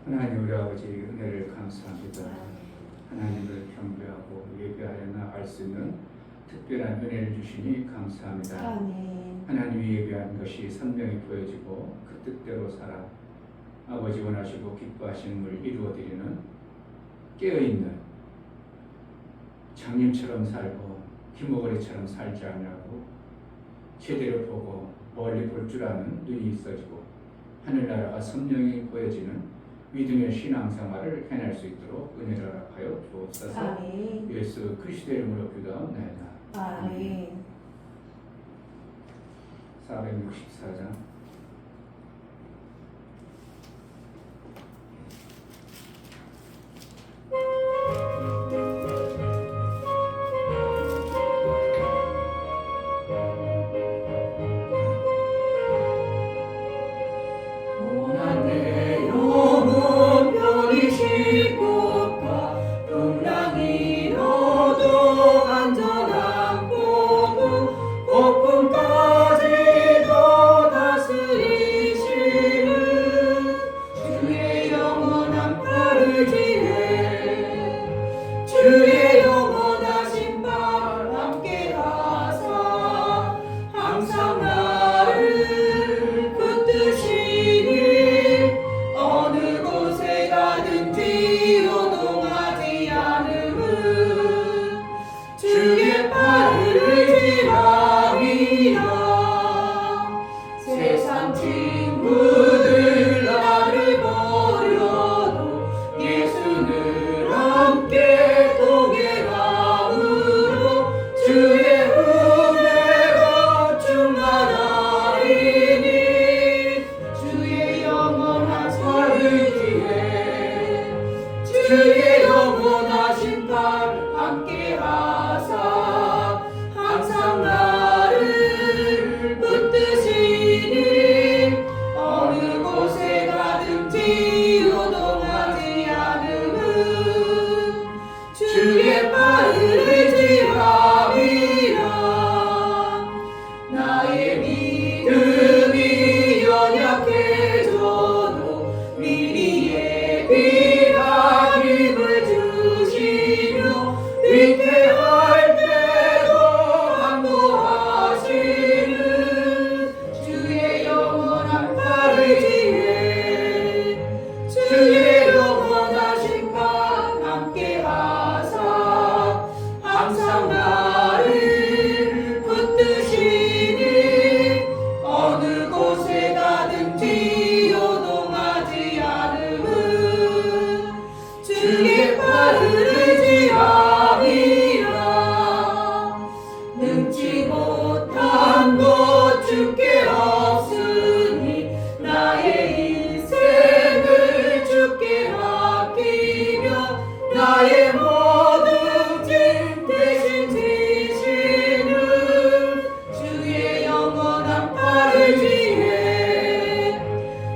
하나님 우리 아버지 은혜를 감사합니다. 하나님을 경배하고 예배하여 나갈 수 있는 특별한 은혜를 주시니 감사합니다. 아멘. 하나님이 예배한 것이 선명히 보여지고 그 뜻대로 살아 아버지 원하시고 기뻐하시는 걸 이루어드리는 깨어있는 장님처럼 살고 기모거리처럼 살지 않냐고 제대로 보고 멀리 볼 줄 아는 눈이 있어지고 하늘나라가 선명히 보여지는 믿음의 신앙생활을 해낼 수 있도록 은혜를 허락하여 주옵소서. 아멘. 예수 그리스도의 이름으로 기도하옵나이다. 아멘. 464장 주의 영원하신 발 함께 하사 항상 나를 붙드시니 어느 곳에 가든지 요동하지 않음은 주의 발을 지함이라. 세상 친구들 나를 버려도 예수는 함께 동행함으로 주의 은혜가 충만하리니 주의 영원한 발을 지해 주의 영원하신 발 함께 하사 항상 나를 붙드시니 어느 곳에 가든지 요동하지 않음은 주의 발을 지함이라. 나의 믿음이 연약해져도 미리 예비한 힘을 주시며 위태할 때도 항구하시는 주의 영원한 발을 지해 주의 영원하신 발 함께 하사 항상 나를 붙드시니 어느 곳에 가든지 요동하지 않음은 주의 발을 지함이라. 능치 못한 것 주께 없으니 나의 인생을 주께 맡기며 나의 모든 짐 대신 지시는 주의 영원한 발을 지해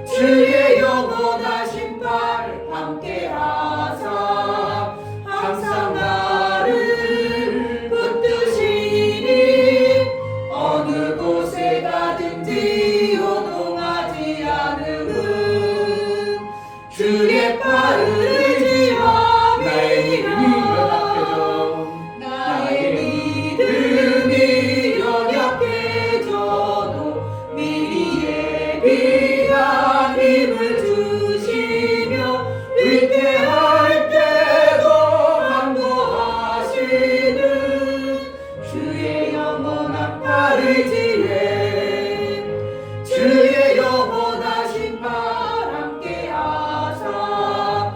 주의 영원하신 발 함께 하사 항상 나를 붙드시니 어느 곳에 가든지 요동하지 않음은 주의 발을 지함이라. 나의 믿음이 연약해져도 미리 예비한 힘을 주시며 위태할 때도 항구하시는 주의 영원한 발을 지해 주의 영원하신 발 함께 하사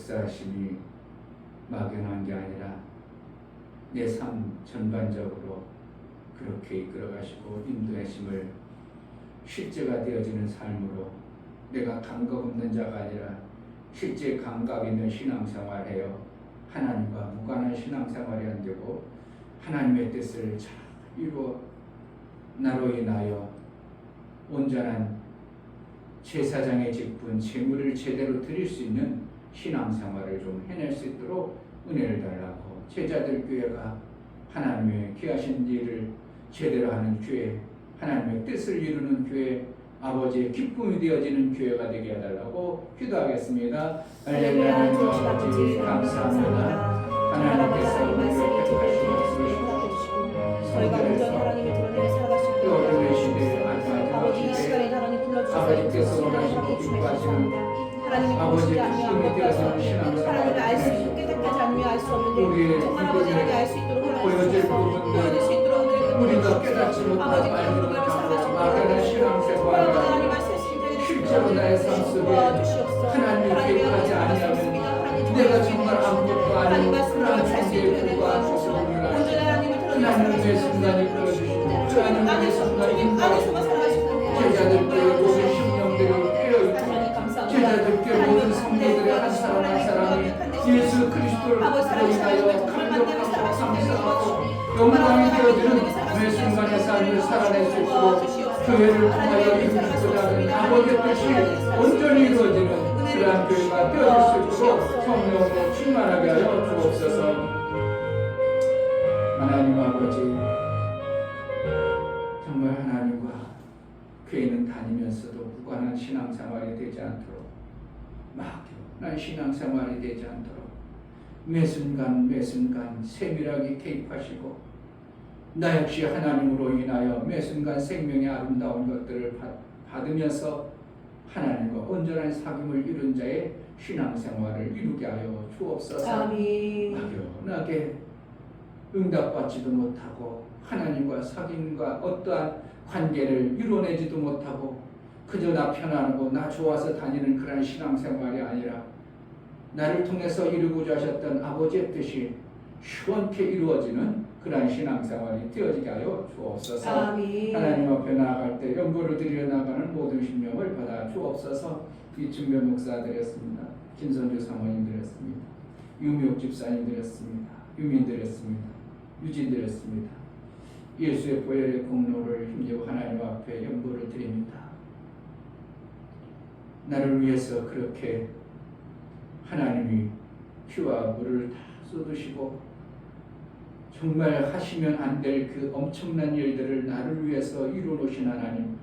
역사하심이 막연한 게 아니라 내 삶 전반적으로 그렇게 이끌어가시고 인도하심을 실제가 되어지는 삶으로 내가 감각 없는 자가 아니라 실제 감각 있는 신앙생활해요. 하나님과 무관한 신앙생활이 안 되고 하나님의 뜻을 잘 이루어 나로 인하여 온전한 제사장의 직분, 제물을 제대로 드릴 수 있는 신앙생활을 좀 해낼 수 있도록 은혜를 달라고, 제자들 교회가 하나님의 귀하신 일을 제대로 하는 교회, 하나님의 뜻을 이루는 교회, 아버지의 기쁨이 되어지는 교회가 되게 해달라고 기도하겠습니다. 할렐루야. 하나님 아버지 감사합니다. 하나님께서 우리를 택하시고 저희가 온전히 하나님을 드러내며 살아갈 수 또 있도록 어둠의 시대에 아버지 이 시간에 하나님 불러주셔서 아버지께서 원하시고 기뻐하시는 하나님이 아버지의 보시지 않으며 기쁨이 되어지는 신앙생활, 하나님을 알 수 있고 깨닫지 않으며 알 수 없는데 우리의 정말 아버지 하나님 알 수 있도록 보여질 하나님 부분들, 보여줄 수 있도록 우리가 깨닫지 못하고 아버지 그런 걸로 살아갈 수 막연한 있도록 신앙생활, 하나님 말씀하신 실제로 나의 삶 속에 하나님을 기억하지 아니하면 내가 정말 아무것도 아닌 그런 존재에 불과하셔서 하나님의 순간이 보여주시고 그 하나님의 순간이 인도하시고 제자들께 모든 심령들이 깨어있고 제자들께 모든 성도들의 한 사람 한 사람이 예수 그리스도를 인하여 감격하고 감사하고 영광이 되어지는 매 순간의 삶을 살아낼 수 있도록 교회를 통하여 이루고자 하는 아버지의 뜻이 온전히 이루어지는 그러한 교회가 되어질 수 있도록 성령으로 충만하게 하여 주옵소서. 하나님 아버지, 정말 하나님과 교회는 다니면서도 무관한 신앙생활이 되지 않도록 막연한 신앙생활이 되지 않도록 매 순간 매 순간 세밀하게 개입하시고 나 역시 하나님으로 인하여 매 순간 생명의 아름다운 것들을 받으면서 하나님과 온전한 사귐을 이룬 자의 신앙생활을 이루게 하여 주옵소서. 아멘. 막연하게 응답받지도 못하고 하나님과 사귐과 어떠한 관계를 이뤄내지도 못하고 그저 나 편안하고 나 좋아서 다니는 그런 신앙생활이 아니라 나를 통해서 이루고자 하셨던 아버지의 뜻이 시원케 이루어지는 그러한 신앙생활이 되어지게 하여 주옵소서. 아멘. 하나님 앞에 나아갈 때 연보를 드려 나가는 모든 신명을 받아 주옵소서. 이충배 목사 드렸습니다. 김선주 사모님 드렸습니다. 유미옥 집사님 드렸습니다. 유민 드렸습니다. 유진 드렸습니다. 예수의 보혈의 공로를 힘입어 하나님 앞에 연보를 드립니다. 나를 위해서 그렇게 하나님이 피와 물을 다 쏟으시고 정말 하시면 안 될 그 엄청난 일들을 나를 위해서 이루어놓으신 하나님,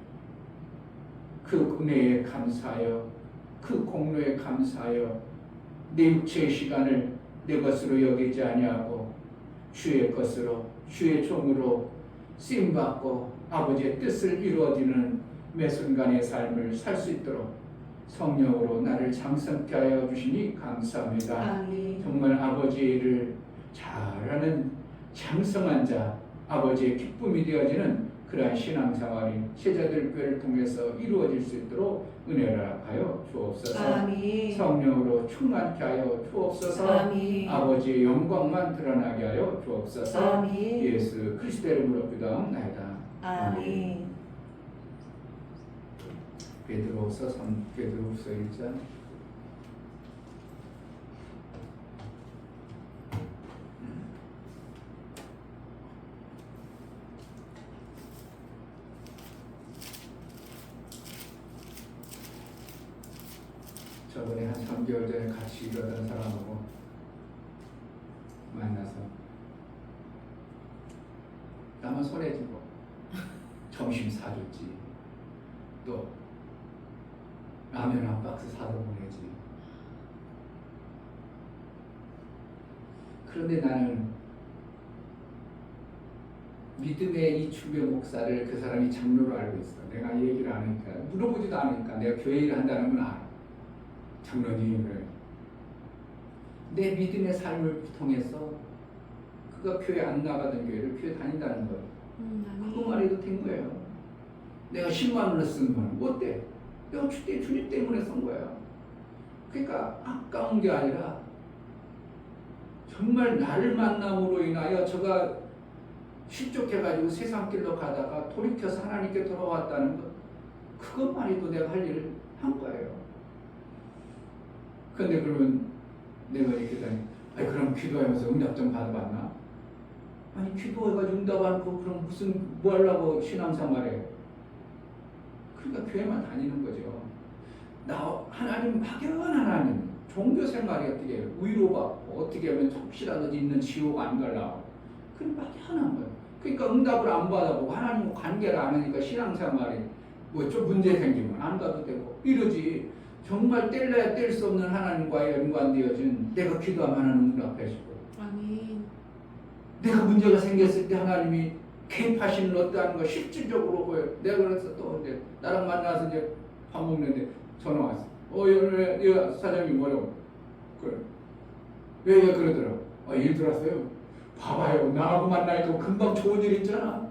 그 은혜에 감사하여 그 공로에 감사하여 내 육체의 시간을 내 것으로 여기지 아니하고 주의 것으로 주의 종으로 쓰임받고 아버지의 뜻을 이루어지는 매 순간의 삶을 살 수 있도록 성령으로 나를 장성케 하여 주시니 감사합니다. 아멘. 정말 아버지의 일을 잘하는 장성한 자, 아버지의 기쁨이 되어지는 그러한 신앙생활이 제자들 교회를 통해서 이루어질 수 있도록 은혜를 하여 주옵소서. 아멘. 성령으로 충만케 하여 주옵소서. 아멘. 아버지의 영광만 드러나게 하여 주옵소서. 아멘. 예수 그리스도의 이름으로 기도하옵나이다. 아멘. 베드로후서 1장 저번에 한 3개월 전에 같이 일하던 사람하고 만나서 나만 손에 쥐고 점심 사줬지, 또 라면 한 박스 사다 보내지. 그런데 나는 믿음의 이 주배 목사를 그 사람이 장로로 알고 있어. 내가 얘기를 안 하니까, 물어보지도 않으니까. 내가 교회 일을 한다는 건 알아. 장로님을. 내 믿음의 삶을 통해서 그가 교회 안 나가던 교회를 교회 다닌다는 거예요. 그거 말해도 된 거예요. 내가 10만 원을 쓴 건 뭐 때? 내가 주님 때문에 쓴 거야. 그러니까 아까운 게 아니라 정말 나를 만남으로 인하여 저가 실족해가지고 세상 길로 가다가 돌이켜서 하나님께 돌아왔다는 것, 그것만 해도 내가 할 일을 한 거예요. 근데 그러면 내가 이렇게 다니, 아니 그럼 기도하면서 응답 좀 받아봤나? 아니 기도해가지고 응답 않고 그럼 무슨 뭐 하려고 신앙생활해? 그러니까 교회만 다니는 거죠. 나 하나님 막연한 하나님, 종교 생활이 어떻게 해요? 위로받고 어떻게 하면 혹시라도 있는 지옥 안 갈라고, 그건 막연한 거예요. 그러니까 응답을 안 받아보고 하나님과 관계를 안 하니까 신앙생활이 뭐 좀 문제 생기면 안 가도 되고 이러지. 정말 뗄래야 뗄 수 없는 하나님과의 연관되어진, 내가 기도하면 하나님 응답하시고, 아멘. 내가 문제가 생겼을 때 하나님이 개입하시는 어떠한 거 실질적으로 보여요. 내가 그래서 또 이제 나랑 만나서 이제 밥 먹는데 전화 왔어. 여 사장님 뭐라고? 그래. 왜 그러더라? 일 들었어요. 봐봐요. 나하고 만나니까 금방 좋은 일 있잖아.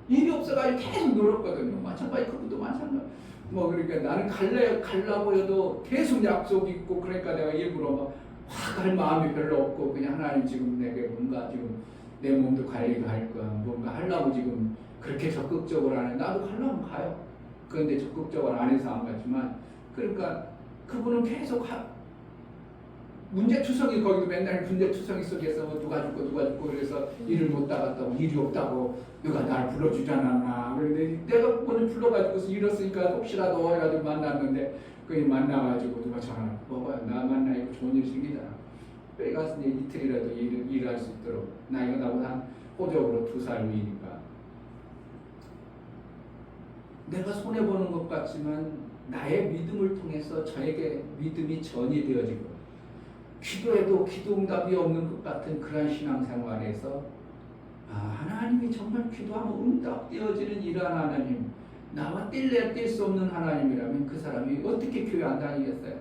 일이 없어가지고 계속 놀았거든요. 마찬가지 그분도 마찬가지. 뭐 그러니까 나는 갈라고 해도 계속 약속 있고, 그러니까 내가 일부러 확 갈 마음이 별로 없고, 그냥 하나님 지금 내게 뭔가 지금 내 몸도 관리도 할 거야, 뭔가 하려고 지금 그렇게 적극적으로 안 해. 나도 가려면 가요. 그런데 적극적으로 안 해서 안 갔지만, 그러니까 그분은 계속 문제투성이, 거기도 맨날 문제투성이 속에서 뭐 누가 죽고 그래서 일을 못 나갔다고, 일이 없다고 누가 날 불러주지 않았나. 그런데 내가 오늘 불러가지고서 일었으니까 혹시라도 해가지고 만났는데, 그게 만나가지고 누가 전화, 봐봐요, 나 만나니까 좋은 일 생기잖아. 여기 가서 이제 이틀이라도 일할 수 있도록. 나이가 나보다 한 호적으로 2살 위니까. 내가 손해보는 것 같지만 나의 믿음을 통해서 저에게 믿음이 전이 되어지고, 기도해도 기도응답이 없는 것 같은 그런 신앙생활에서 하나님이 정말 기도하면 응답되어지는 이러한 하나님, 나와 뗄래야 뗄 수 없는 하나님이라면 그 사람이 어떻게 교회 안 다니겠어요?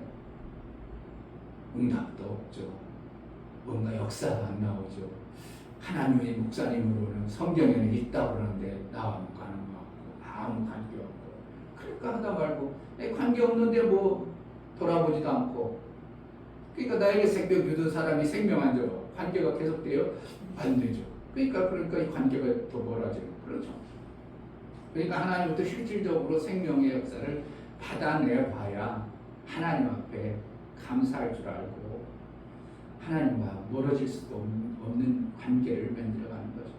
응답도 없죠. 뭔가 역사가 안 나오죠. 하나님의 목사님으로는 성경에는 있다고 그러는데 나와 가는 것 같고 아무 관계 없고, 그러니까 하다 말고 관계 없는데 뭐 돌아보지도 않고, 그러니까 나에게 생명 주던 사람이 생명 안 줘. 관계가 계속돼요? 안 되죠. 그러니까 이 관계가 더 멀어지는, 그렇죠. 그러니까 하나님부터 실질적으로 생명의 역사를 받아내봐야 하나님 앞에 감사할 줄 알고 하나님과 멀어질 수도 없는 관계를 만들어가는 거죠.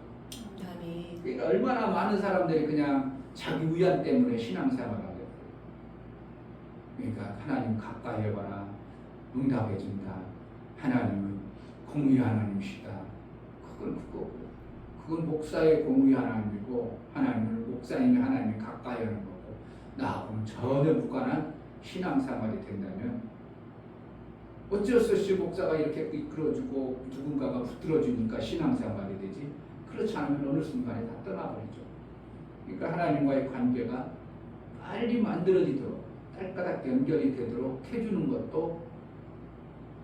아멘. 그러니까 얼마나 많은 사람들이 그냥 자기 위안 때문에 신앙생활을 하게 돼요. 그러니까 하나님 가까이 해봐라, 응답해준다, 하나님은 공의 하나님이시다. 그건 목사의 공의 하나님이고, 하나님은 목사님이 하나님이 가까이 하는 거고, 나하고는 전혀 무관한 신앙생활이 된다면 어쩔 수 없이 목사가 이렇게 이끌어주고 누군가가 붙들어주니까 신앙생활이 되지, 그렇지 않으면 어느 순간에 다 떠나버리죠. 그러니까 하나님과의 관계가 빨리 만들어지도록, 딸까닥 연결이 되도록 해주는 것도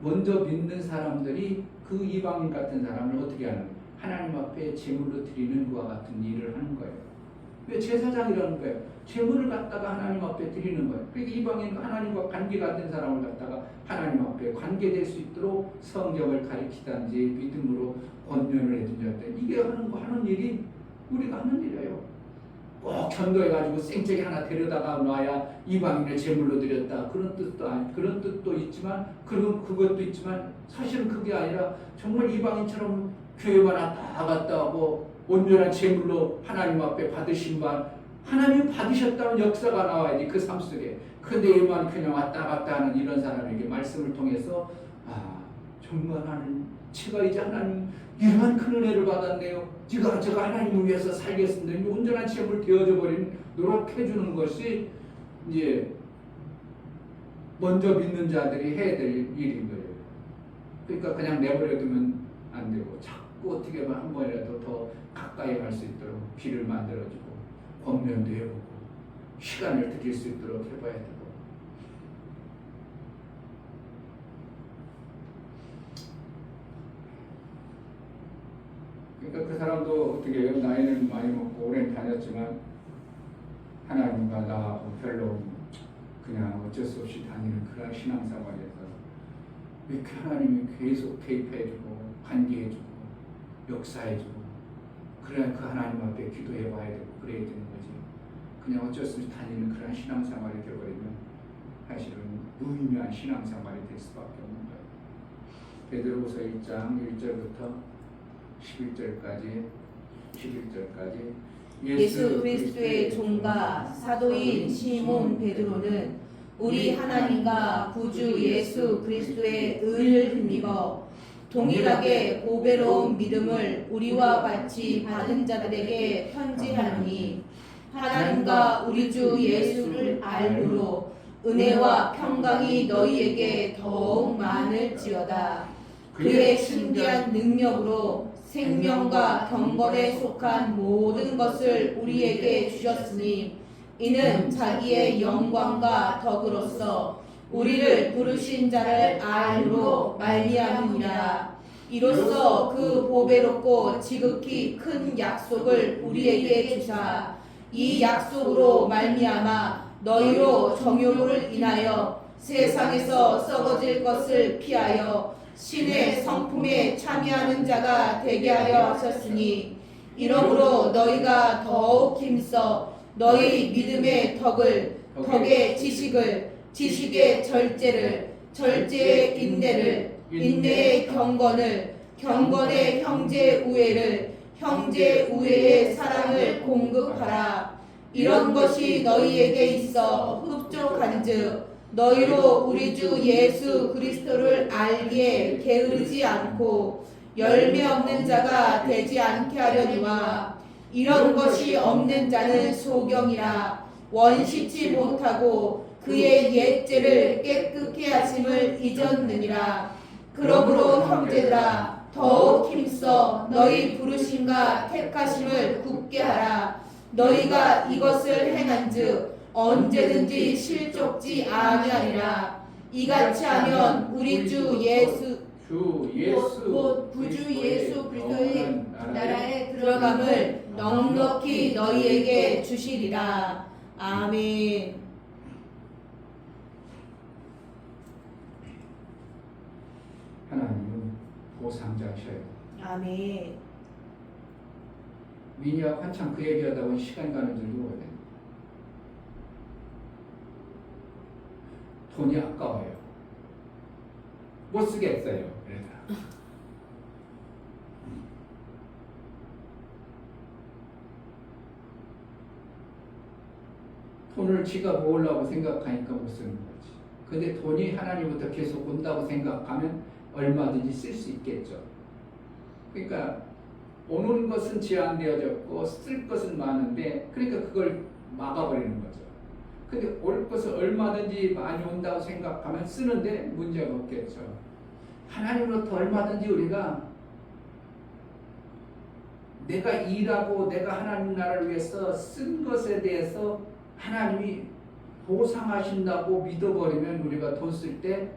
먼저 믿는 사람들이 그 이방인 같은 사람을 어떻게 하는, 하나님 앞에 제물로 드리는 것과 같은 일을 하는 거예요. 왜 제사장이라는 거예요? 제물을 갖다가 하나님 앞에 드리는 거예요. 그러니까 이방인, 하나님과 관계 같은 사람을 갖다가 하나님 앞에 관계될 수 있도록 성경을 가르치든지 믿음으로 권면을 해준다든지, 이게 하는 일이 우리가 하는 일이에요. 꼭 견도해가지고 생채기 하나 데려다가 놔야 이방인을 제물로 드렸다, 그런 뜻도 있지만, 그것도 있지만 사실은 그게 아니라 정말 이방인처럼 교회만 왔다 갔다 하고 온전한 제물로 하나님 앞에 받으신 바, 하나님 받으셨다는 역사가 나와야지 그 삶 속에. 근데 얘만 그냥 왔다 갔다 하는 이런 사람에게 말씀을 통해서 정말 하나님, 제가 이제 하나님 이러한 큰 은혜를 받았네요. 제가 하나님을 위해서 살겠습니다. 온전한 제물 되어져 버린 노력해주는 것이 이제 먼저 믿는 자들이 해야 될 일인 거예요. 그러니까 그냥 내버려두면 안 되고, 자꾸 어떻게 하면 한 번이라도 더 가까이 갈 수 있도록 길을 만들어주고 권면도 해보고 시간을 드릴 수 있도록 해봐야 되고. 그러니까 그 사람도 어떻게 해요? 나이는 많이 먹고 오랜 다녔지만 하나님과 나하고 별로 그냥 어쩔 수 없이 다니는 그런 신앙생활에서 이렇게 하나님이 계속 개입해주고 관계해주고 역사해주고 그래야 그 하나님 앞에 기도해봐야 되고 그래야 되는 거지. 그냥 어쩔 수 없이 다니는 그런 신앙생활이 되어버리면 사실은 무의미한 신앙생활이 될 수밖에 없는 거예요. 베드로후서 1장 1절부터 11절까지 예수 그리스도의 종과 사도인 시몬 베드로는 우리 하나님과 구주 예수 그리스도의 의를 힘입어 동일하게 보배로운 믿음을 우리와 같이 받은 자들에게 편지하노니 하나님과 우리 주 예수를 알므로 은혜와 평강이 너희에게 더욱 많을지어다. 그의 신비한 능력으로 생명과 경건에 속한 모든 것을 우리에게 주셨으니 이는 자기의 영광과 덕으로서 우리를 부르신 자를 알므로 말미암음이라. 이로써 그 보배롭고 지극히 큰 약속을 우리에게 주사 이 약속으로 말미암아 너희로 정욕을 인하여 세상에서 썩어질 것을 피하여 신의 성품에 참여하는 자가 되게 하려 하셨으니 이러므로 너희가 더욱 힘써 너희 믿음의 덕을 덕의 지식을 지식의 절제를 절제의 인내를 인내의 경건을 경건의 형제 우애를 형제 우애의 사랑을 공급하라. 이런 것이 너희에게 있어 흡족한즉 너희로 우리 주 예수 그리스도를 알기에 게으르지 않고 열매 없는 자가 되지 않게 하려니와 이런 것이 없는 자는 소경이라 원시치 못하고 그의 옛죄를 깨끗게 하심을 잊었느니라. 그러므로 형제들아 더욱 힘써 너희 부르심과 택하심을 굳게 하라. 너희가 이것을 행한즉 언제든지 실족지 아니하리라. 이같이 하면 우리 주 예수 곧 구주 예수 그리스도의 나라에 들어감을 넉넉히 너희에게 주시리라. 아멘. 하나님은 보상자셔요. 아멘. 민희와 한참 그 얘기하다 보니 시간 가는 줄 모르네. 돈이 아까워요. 못 쓰겠어요. 그래서 돈을 지가 모으려고 생각하니까 못 쓰는 거지. 근데 돈이 하나님부터 계속 온다고 생각하면 얼마든지 쓸 수 있겠죠. 그러니까 오는 것은 제한되어졌고 쓸 것은 많은데 그러니까 그걸 막아버리는 거죠. 근데 올 것은 얼마든지 많이 온다고 생각하면 쓰는데 문제가 없겠죠. 하나님으로부터 얼마든지 우리가 내가 일하고 내가 하나님 나라를 위해서 쓴 것에 대해서 하나님이 보상하신다고 믿어버리면 우리가 돈 쓸 때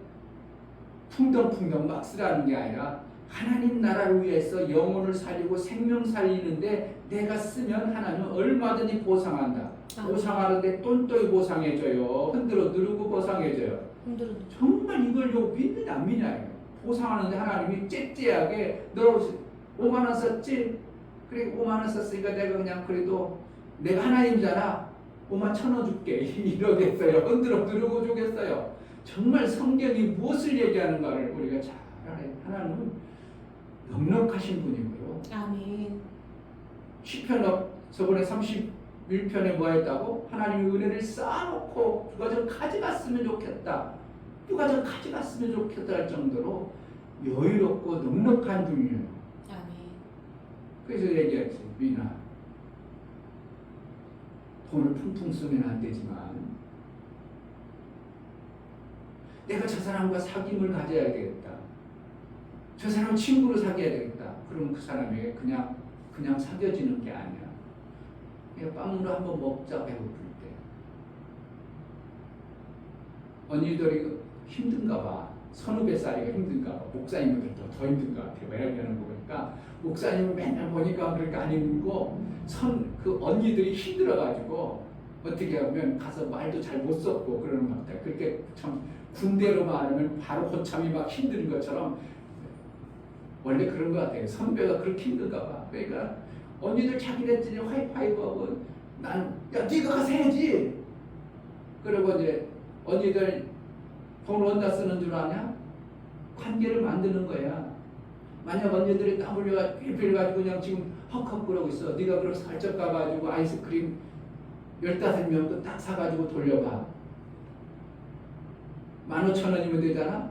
풍덩풍덩 막 쓰라는 게 아니라 하나님 나라를 위해서 영혼을 살리고 생명 살리는데 내가 쓰면 하나님은 얼마든지 보상한다. 보상하는데 똔똔이 보상해줘요. 흔들어 누르고 보상해줘요. 정말 이걸 믿느냐 안 믿느냐. 보상하는데 하나님이 째째하게 너 5만 원 썼지? 그래 5만 원 썼으니까 내가 그냥 그래도 내가 하나님이잖아. 5만 1,000원 줄게. 이러겠어요. 흔들어 누르고 주겠어요. 정말 성경이 무엇을 얘기하는가를 우리가 잘 알아요. 하나님은 넉넉하신 분이고요. 아멘. 시편 저번에 31편에 뭐 했다고? 하나님의 은혜를 쌓아놓고 누가 좀 가져갔으면 좋겠다. 누가 좀 가져갔으면 좋겠다 할 정도로 여유롭고 넉넉한 분이에요. 아멘. 그래서 얘기했지. 미나 돈을 풍풍 쓰면 안 되지만 내가 저 사람과 사귐을 가져야 되겠다. 저 사람 친구로 사귀어야 되겠다. 그러면 그 사람에게 그냥 사귀어지는 게 아니야. 그냥 빵으로 한번 먹자 배고플 때. 언니들이 힘든가 봐. 선후배 살이가 힘든가 봐. 목사님들도 더 힘든 것 같아요. 왜냐면 보니까 목사님은 맨날 보니까 그렇게 안 힘들고 그 언니들이 힘들어가지고 어떻게 하면 가서 말도 잘 못 섞고 그러는 것 같아요. 그렇게 참 군대로 말하면 바로 고참이 막 힘든 것처럼 원래 그런 것 같아요. 선배가 그렇게 힘든가 봐. 그러니까 언니들 자기네들이 하이파이브하고 난 야 네가 가서 해야지. 그리고 이제 언니들 돈 어디다 쓰는 줄 아냐? 관계를 만드는 거야. 만약 언니들이 땀 흘려가지고 그냥 지금 헉헉 그러고 있어. 네가 그럼 살짝 가가지고 아이스크림 15명도 딱 사가지고 돌려봐. 15,000원이면 되잖아?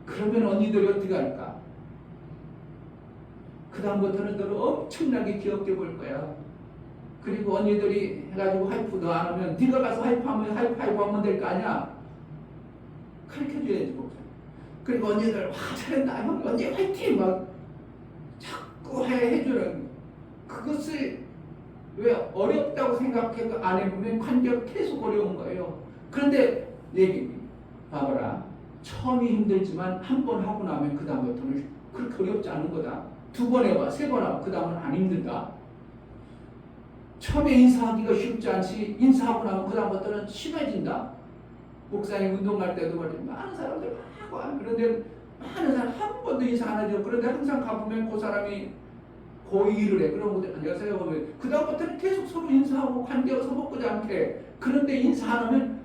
그러면 언니들이 어떻게 할까? 그 다음부터는 너를 엄청나게 귀엽게 볼 거야. 그리고 언니들이 해가지고 하이프 너 안 하면 네가 가서 하이파이브 하면 될 거 아니야? 가르쳐줘야지 목사. 그리고 언니들 와 잘한다 형 언니 화이팅 막 자꾸 해주는 그것을 왜 어렵다고 생각해 안 해보면 관계가 계속 어려운 거예요. 그런데 얘기 봐봐라. 처음이 힘들지만 한 번 하고 나면 그 다음부터는 그렇게 어렵지 않은 거다. 2번 해봐, 3번 하고 그 다음은 안 힘들다. 처음에 인사하기가 쉽지 않지 인사하고 나면 그 다음부터는 심해진다. 목사님 운동할 때도 말이야 많은 사람들 막 와. 그런데 많은 사람 한 번도 인사 안 하죠. 그런데 항상 가보면 그 사람이 고의를 해. 그런 분들 안녕하세요 보면 그 다음부터는 계속 서로 인사하고 관계가 서먹지 않게. 그런데 인사 안 하면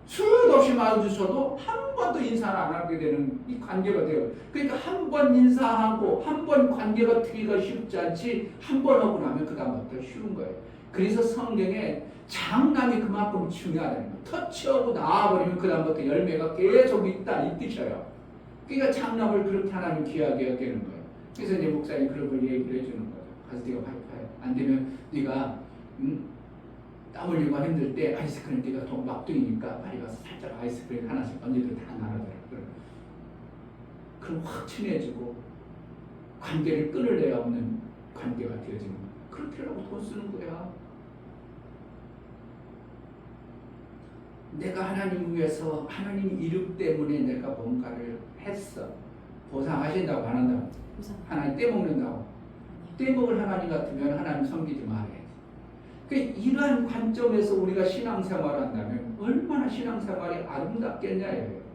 수도 없이 마주쳐도 한 번도 인사를 안 하게 되는 이 관계가 돼요. 그러니까 한 번 인사하고 한 번 관계가 트기가 쉽지 않지 한 번 하고 나면 그 다음부터 쉬운 거예요. 그래서 성경에 장남이 그만큼 중요하다는 거예요. 터치하고 나와버리면 그 다음부터 열매가 계속 있다 이 뜻이에요. 그러니까 장남을 그렇게 하나님 귀하게 여기는 거예요. 그래서 이제 목사님 그런 걸 얘기를 해주는 거죠. 가서 네가 화이파이 안 되면 네가 땀 흘리고 힘들 때 아이스크림 네가 돈 막둥이니까 빨리 가서 살짝 아이스크림 하나씩 언니들 다 나눠줘라. 그럼 확 친해지고 관계를 끊을 데가 없는 관계가 되어지는 거야. 그렇게 하라고 돈 쓰는 거야. 내가 하나님 위해서 하나님 이름 때문에 내가 뭔가를 했어. 보상하신다고 안 한다고. 하나님 떼먹는다고. 떼먹을 하나님 같으면 하나님 섬기지 말아야지. 이러한 관점에서 우리가 신앙생활을 한다면 얼마나 신앙생활이 아름답겠냐예요.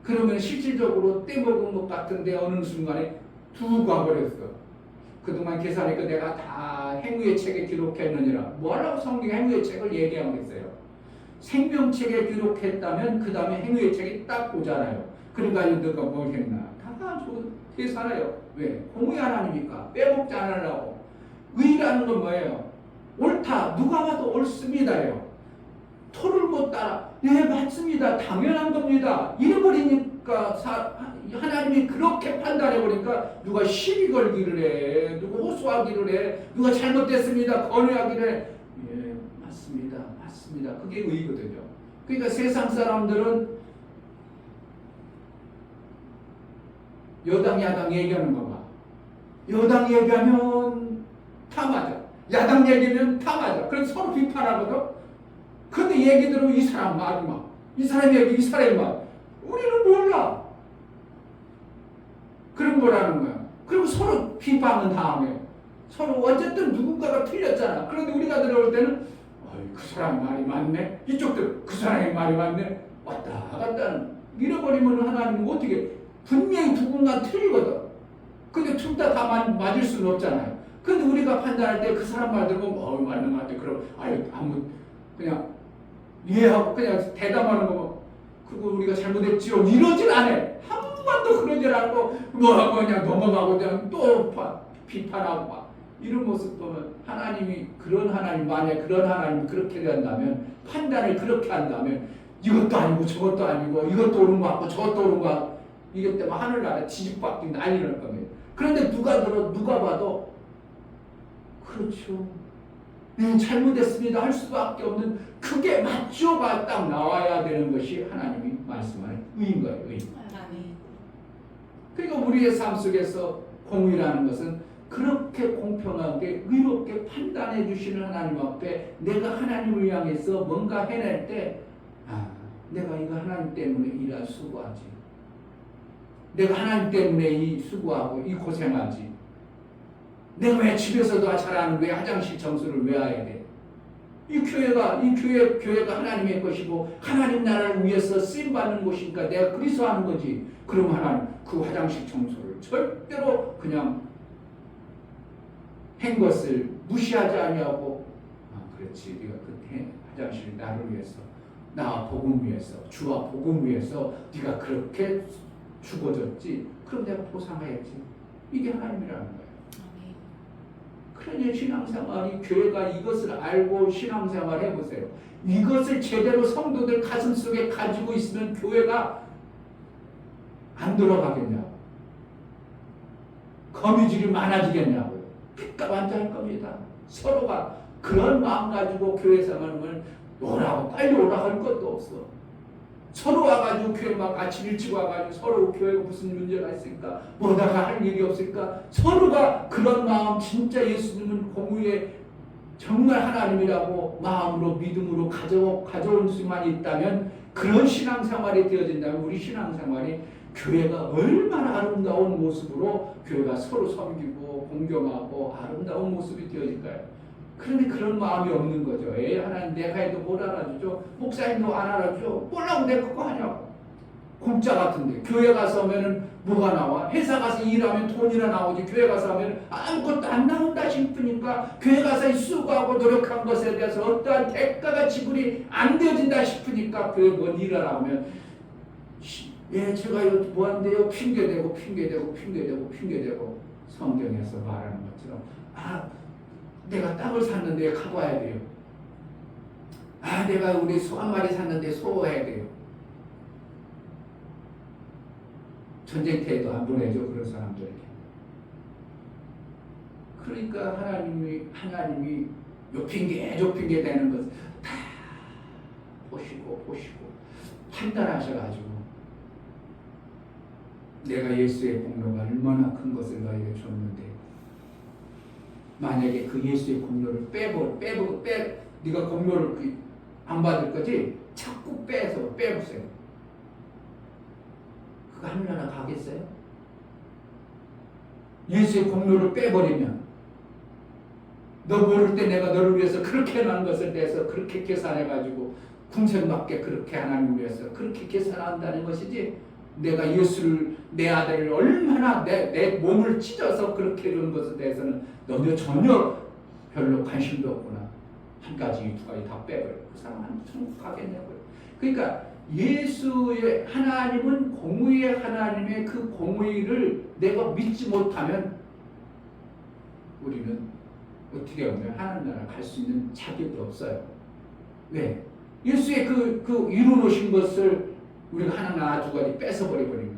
그러면 실질적으로 떼먹은 것 같은데 어느 순간에 두고 가버렸어. 그동안 계산하니까 내가 다 행위의 책에 기록했느니라. 뭐라고 성경에 행위의 책을 얘기하고 있어요. 생명책에 기록했다면 그 다음에 행위의 책이 딱 오잖아요. 그러니까 너가 뭘 했나? 다 계산해요. 왜? 공의 하나님이니까 빼먹지 않으려고. 의라는 건 뭐예요? 옳다. 누가 봐도 옳습니다예요. 토를 못 따라. 네 맞습니다. 당연한 겁니다. 이래버리니까 하나님이 그렇게 판단해버리니까 누가 시비 걸기를 해. 누가 호소하기를 해. 누가 잘못됐습니다. 건의하기를 해. 예 맞습니다. 맞습니다. 그게 의거든요. 그러니까 세상 사람들은 여당 야당 얘기하는 거 봐. 여당 얘기하면 다 맞아. 야당 얘기하면 다 맞아. 그래서 서로 비판하거든. 근데 얘기 들으면 이 사람 말이 막, 이 사람 얘기, 이 사람이 막, 우리는 몰라. 그런 거라는 거야. 그리고 서로 비판은 다음에 서로 어쨌든 누군가가 틀렸잖아. 그런데 우리가 들어올 때는 그 사람 말이 맞네. 이쪽도 그 사람의 말이 맞네. 왔다 갔다 잃어버리면 하나님은 어떻게 분명히 누군가 틀리거든. 근데 둘 다 맞을 수는 없잖아요. 근데 우리가 판단할 때 그 사람 말 들으면 맞는 것 같아. 그럼 아무 그냥 이해하고 그냥 대답하는 거 그거 우리가 잘못했지요. 이러진 않아. 한 번도 그러질 않고 뭐하고 그냥 넘어가고 그냥 또 비판하고 막 이런 모습 보면 하나님이 그런 하나님 만약 그런 하나님이 그렇게 된다면 판단을 그렇게 한다면 이것도 아니고 저것도 아니고 이것도 옳은 거 같고 저것도 옳은 거 같고 이것 때문에 하늘나라 뒤집박기 난리 날 겁니다. 그런데 누가 봐도 그렇죠. 네, 잘못했습니다 할 수밖에 없는 그게 맞죠가 딱 나와야 되는 것이 하나님이 말씀하는 의인 거예요. 의. 그러니까 우리의 삶 속에서 공의라는 것은 그렇게 공평하게 의롭게 판단해 주시는 하나님 앞에 내가 하나님을 향해서 뭔가 해낼 때 내가 이거 하나님 때문에 일할 수고하지. 내가 하나님 때문에 이 수고하고 이 고생하지. 내가 왜 집에서도 잘하는 왜 화장실 청소를 왜 해야 돼? 이 교회가 하나님의 것이고 하나님 나라를 위해서 쓰임 받는 곳이니까 내가 그리스도 하는 거지. 그럼 하나님 그 화장실 청소를 절대로 그냥 한 것을 무시하지 아니하고, 그렇지, 네가 그 화장실 나를 위해서, 나와 복음 위해서, 주와 복음 위해서 네가 그렇게 죽어졌지. 그럼 내가 보상해야지. 이게 하나님이라는 거예요. 그러니 신앙생활이, 교회가 이것을 알고 신앙생활 해보세요. 이것을 제대로 성도들 가슴속에 가지고 있으면 교회가 안 돌아가겠냐고, 거미줄이 많아지겠냐고요. 핏가반짝할 겁니다. 서로가 그런 마음 가지고 교회 생활을 오라고 빨리 오라고 할 것도 없어. 서로 와가지고 교회 막 아침 일찍 와가지고 서로 교회가 무슨 문제가 있을까, 뭐다가 할 일이 없을까, 서로가 그런 마음, 진짜 예수님은 공의의 정말 하나님이라고 마음으로 믿음으로 가져온 수만 있다면, 그런 신앙생활이 되어진다면 우리 신앙생활이 교회가 얼마나 아름다운 모습으로 교회가 서로 섬기고 공경하고 아름다운 모습이 되어질까요? 그런데 그런 마음이 없는 거죠. 하나님 내가 해도 못 알아주죠. 목사님도 안 알아주죠. 뭐라고 내 그거 하냐고. 공짜 같은데 교회 가서 하면은 뭐가 나와? 회사 가서 일하면 돈이나 나오지. 교회 가서 하면 아무것도 안 나온다 싶으니까, 교회 가서 수고하고 노력한 것에 대해서 어떠한 대가가 지불이 안 되어진다 싶으니까 교회 뭔 일을 하면 제가 이거 뭐 한대요? 핑계대고 성경에서 말하는 것처럼 내가 땅을 샀는데 가봐야 돼요. 내가 우리 소 한 마리 샀는데 소해야 돼요. 전쟁터에도 안 보내죠, 그런 사람들에게. 그러니까 하나님이 요 핑계 대는 것을 다 보시고 판단하셔가지고, 내가 예수의 공로가 얼마나 큰 것을 너에게 줬는데, 만약에 그 예수의 공로를 네가 공로를 안 받을 거지? 자꾸 빼보세요. 그거 하늘나라 가겠어요? 예수의 공로를 빼버리면, 너 모를 때 내가 너를 위해서 그렇게 해놓은 것을 대해서 그렇게 계산해가지고 궁생맞게 그렇게 하나님을 위해서 그렇게 계산한다는 것이지, 내가 예수를, 내 아들을 얼마나 내 몸을 찢어서 그렇게 해준 것에 대해서는 너는 전혀 별로 관심도 없구나. 한 가지, 두 가지 다 빼버려. 그 사람은 천국 가겠냐고요. 그러니까 예수의 하나님은 공의의 하나님의 그 공의를 내가 믿지 못하면 우리는 어떻게 보면 하나님 나라 갈 수 있는 자격이 없어요. 왜? 예수의 그 이루어놓으신 것을 우리가 하나 두 가지 뺏어버리는 거예요.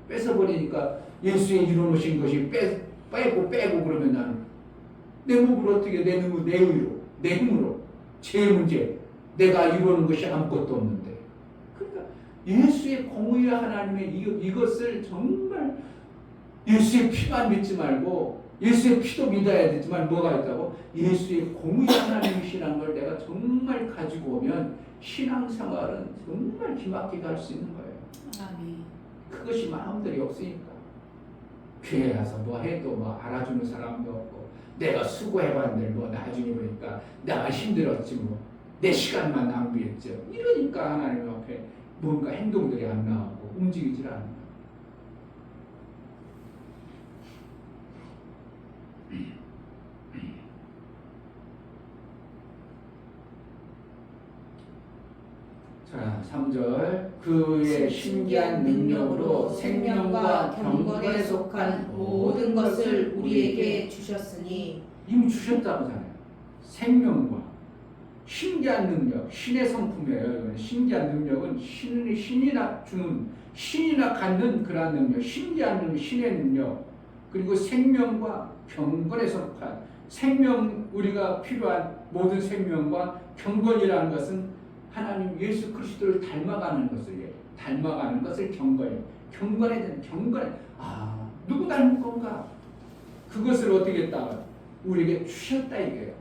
뺏어버리니까 예수의 이루어놓으신 것이 빼고 그러면 나는 내 몸을 어떻게, 내 의로, 내 힘으로, 제 문제, 내가 이루는 것이 아무것도 없는데. 그러니까 예수의 공의의 하나님의 이것을 정말, 예수의 피만 믿지 말고, 예수의 피도 믿어야 되지만 뭐가 있다고? 예수의 공의의 하나님이시라는 걸 내가 정말 가지고 오면 신앙생활은 정말 기막히게 할 수 있는 거예요. 아멘. 그것이 마음들이 없으니까 교회 가서 뭐 해도 뭐 알아주는 사람도 없고, 내가 수고해봤는데 뭐 나중에 보니까 내가 힘들었지, 뭐 내 시간만 낭비했죠. 이러니까 하나님 앞에 뭔가 행동들이 안 나오고 움직이질 않는 거예요. 자, 3절. 그의 신기한 능력으로 생명과 경건에 속한 모든 것을 우리에게 주셨으니. 이미 주셨다고잖아요. 생명과 신기한 능력, 신의 성품이에요. 신기한 능력은 신이나 주는, 신이나 갖는 그러한 능력, 신기한 능력, 신의 능력, 그리고 생명과 경건에 속한 생명, 우리가 필요한 모든 생명과 경건이라는 것은 하나님 예수 그리스도를 닮아가는 것을 경건이에요. 경건에 대한 경건에, 누구 닮은 건가? 그것을 어떻게 했다? 우리에게 주셨다 이게요.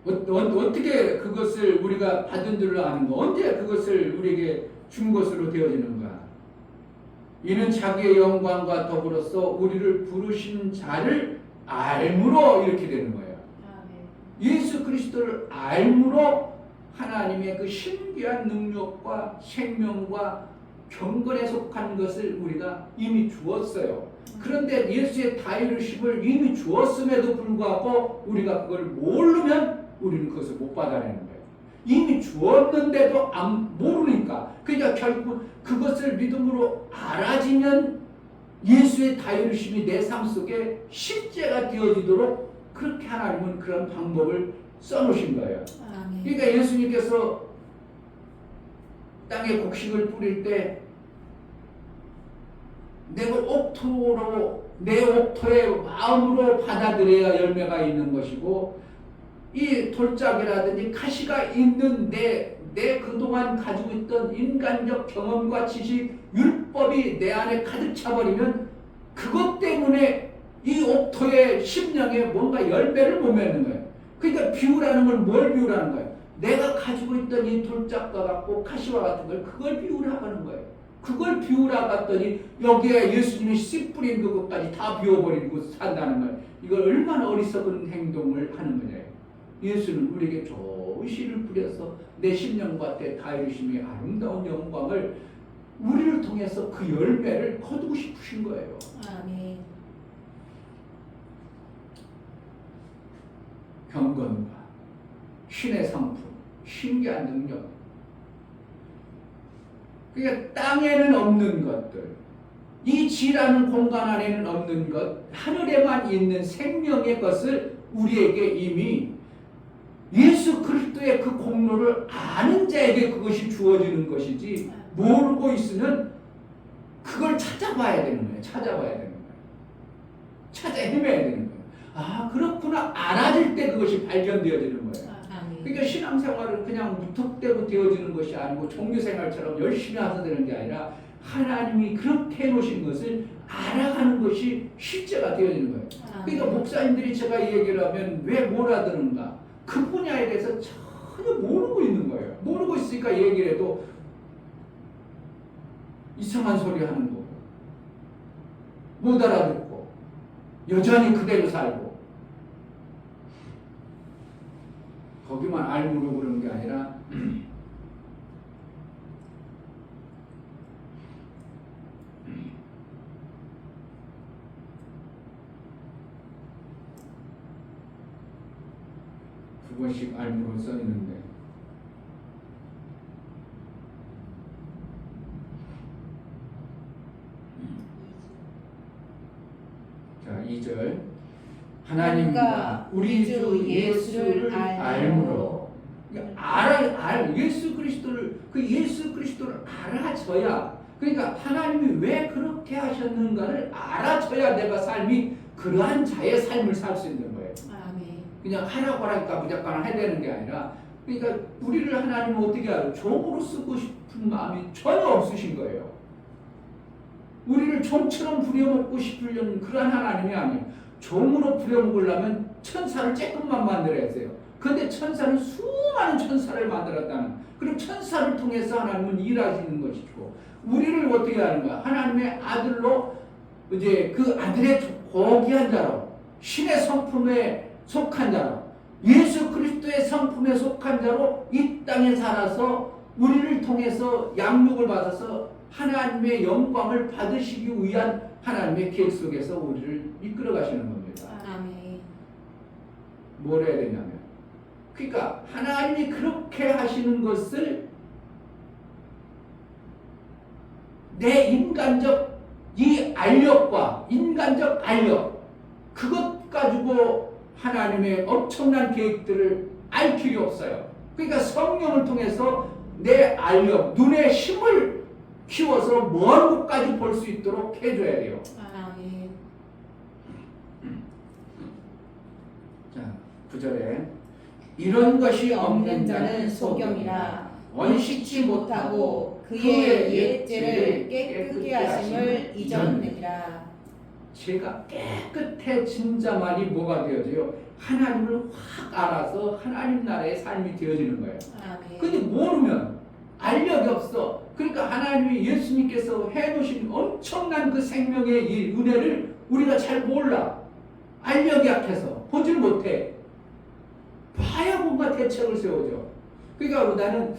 어떻게 그것을 우리가 받은 줄로 아는 거? 언제 그것을 우리에게 준 것으로 되어지는가? 이는 자기의 영광과 더불어서 우리를 부르신 자를 알므로 이렇게 되는 거예요. 아멘. 예수 그리스도를 알므로 하나님의 그 신비한 능력과 생명과 경건에 속한 것을 우리가 이미 주었어요. 그런데 예수의 다이루심을 이미 주었음에도 불구하고 우리가 그걸 모르면 우리는 그것을 못 받아내는 거예요. 이미 주었는데도 모르니까. 그러니까 결국 그것을 믿음으로 알아지면 예수의 다이루심이 내 삶 속에 실제가 되어지도록 그렇게 하나님은 그런 방법을 써놓으신 거예요. 아멘. 그러니까 예수님께서 땅에 곡식을 뿌릴 때 내가 내 옥토의 마음으로 받아들여야 열매가 있는 것이고, 이 돌짝이라든지 가시가 있는 내 그동안 가지고 있던 인간적 경험과 지식, 율법이 내 안에 가득 차버리면 그것 때문에 이 옥토의 심령에 뭔가 열매를 못 맺는 거예요. 그러니까 비유라는 건 뭘 비유라는 거예요? 내가 가지고 있던 이 돌짝과 같고 가시와 같은 걸 그걸 비유라고 하는 거예요. 그걸 비유라고 했더니 여기에 예수님이 씨 뿌린 그것까지 다 비워버리고 산다는 거예요. 이걸 얼마나 어리석은 행동을 하는 거냐. 예수는 우리에게 좋은 씨를 뿌려서 내 심령과 내 다이루심의 아름다운 영광을 우리를 통해서 그 열매를 거두고 싶으신 거예요. 아멘. 경건과 신의 상품, 신기한 능력. 그러니까 땅에는 없는 것들, 이 지라는 공간 안에는 없는 것, 하늘에만 있는 생명의 것을 우리에게 이미 예수 그리스도의 그 공로를 아는 자에게 그것이 주어지는 것이지, 모르고 있으면 그걸 찾아봐야 되는 거예요. 찾아봐야 되는 거예요. 찾아 헤매야 되는 거예요. 아, 그렇구나. 알아질 때 그것이 발견되어지는 거예요. 아멘. 그러니까 신앙생활은 그냥 무턱대고 되어지는 것이 아니고 종교생활처럼 열심히 해서 되는 게 아니라 하나님이 그렇게 해놓으신 것을 알아가는 것이 실제가 되어지는 거예요. 그러니까 목사님들이 제가 이 얘기를 하면 왜 몰아드는가? 그 분야에 대해서 전혀 모르고 있는 거예요. 모르고 있으니까 얘기를 해도 이상한 소리 하는 거고, 못 알아듣고 여전히 그대로 살고, 거기만 알므로 그러는 게 아니라 두 번씩 알므로 써 있는데, 자, 2절 하나님과 우리 주 예수를 알므로. 예수 그리스도를, 그 예수 그리스도를 알아줘야, 그러니까 하나님이 왜 그렇게 하셨는가를 알아줘야 내가 삶이 그러한 자의 삶을 살 수 있는 거예요. 아멘. 그냥 하라고 하니까 무조건 해야 되는 게 아니라, 그러니까 우리를 하나님은 어떻게 알아요? 종으로 쓰고 싶은 마음이 전혀 없으신 거예요. 우리를 종처럼 부려먹고 싶으려는 그런 하나님이 아니에요. 종으로 부려먹으려면 천사를 조금만 만들어야 했어요. 그런데 천사는 수많은 천사를 만들었다는, 그럼 천사를 통해서 하나님은 일하시는 것이고, 우리를 어떻게 하는 거야? 하나님의 아들로, 이제 그 아들의 고귀한 자로, 신의 성품에 속한 자로, 예수 그리스도의 성품에 속한 자로 이 땅에 살아서 우리를 통해서 양육을 받아서 하나님의 영광을 받으시기 위한 하나님의 계획 속에서 우리를 이끌어 가시는 겁니다. 아멘. 뭘 해야 되냐면, 그러니까 하나님이 그렇게 하시는 것을 내 인간적 이 알력과 인간적 알력, 그것 가지고 하나님의 엄청난 계획들을 알 필요 없어요. 그러니까 성령을 통해서 내 알력, 눈의 힘을 키워서 먼 곳까지 볼 수 있도록 해줘야 돼요. 아멘. 자, 9절에 이런 것이 없는 자는 소경이라 원시치 못하고 그의 옛죄를 깨끗게 하심을 잊었느니라. 제가 깨끗해진 자만이 뭐가 되어져요? 하나님을 확 알아서 하나님 나라의 삶이 되어지는 거예요. 아멘. 근데 모르면 알력이 없어. 그러니까 하나님이 예수님께서 해놓으신 엄청난 그 생명의 이 은혜를 우리가 잘 몰라. 알력이 약해서 보질 못해. 봐야 뭔가 대책을 세우죠. 그러니까 나는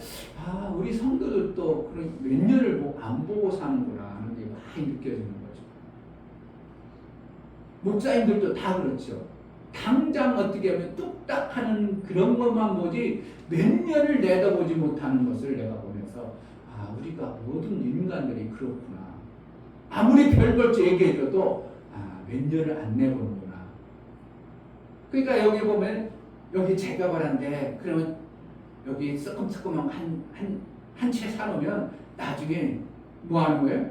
우리 성도들도 그런 몇 년을 안 보고 사는구나 하는 게 많이 느껴지는 거죠. 목사님들도 다 그렇죠. 당장 어떻게 하면 뚝딱 하는 그런 것만 보지 몇 년을 내다보지 못하는 것을 내가 보면서 우리가 모든 인간들이 그렇구나. 아무리 별걸 얘기해줘도 몇 년을 안 내보는구나. 그러니까 여기 보면 여기 제가 말한데 그러면 여기 조금조금만 한 채 사놓으면 나중에 뭐 하는 거예요?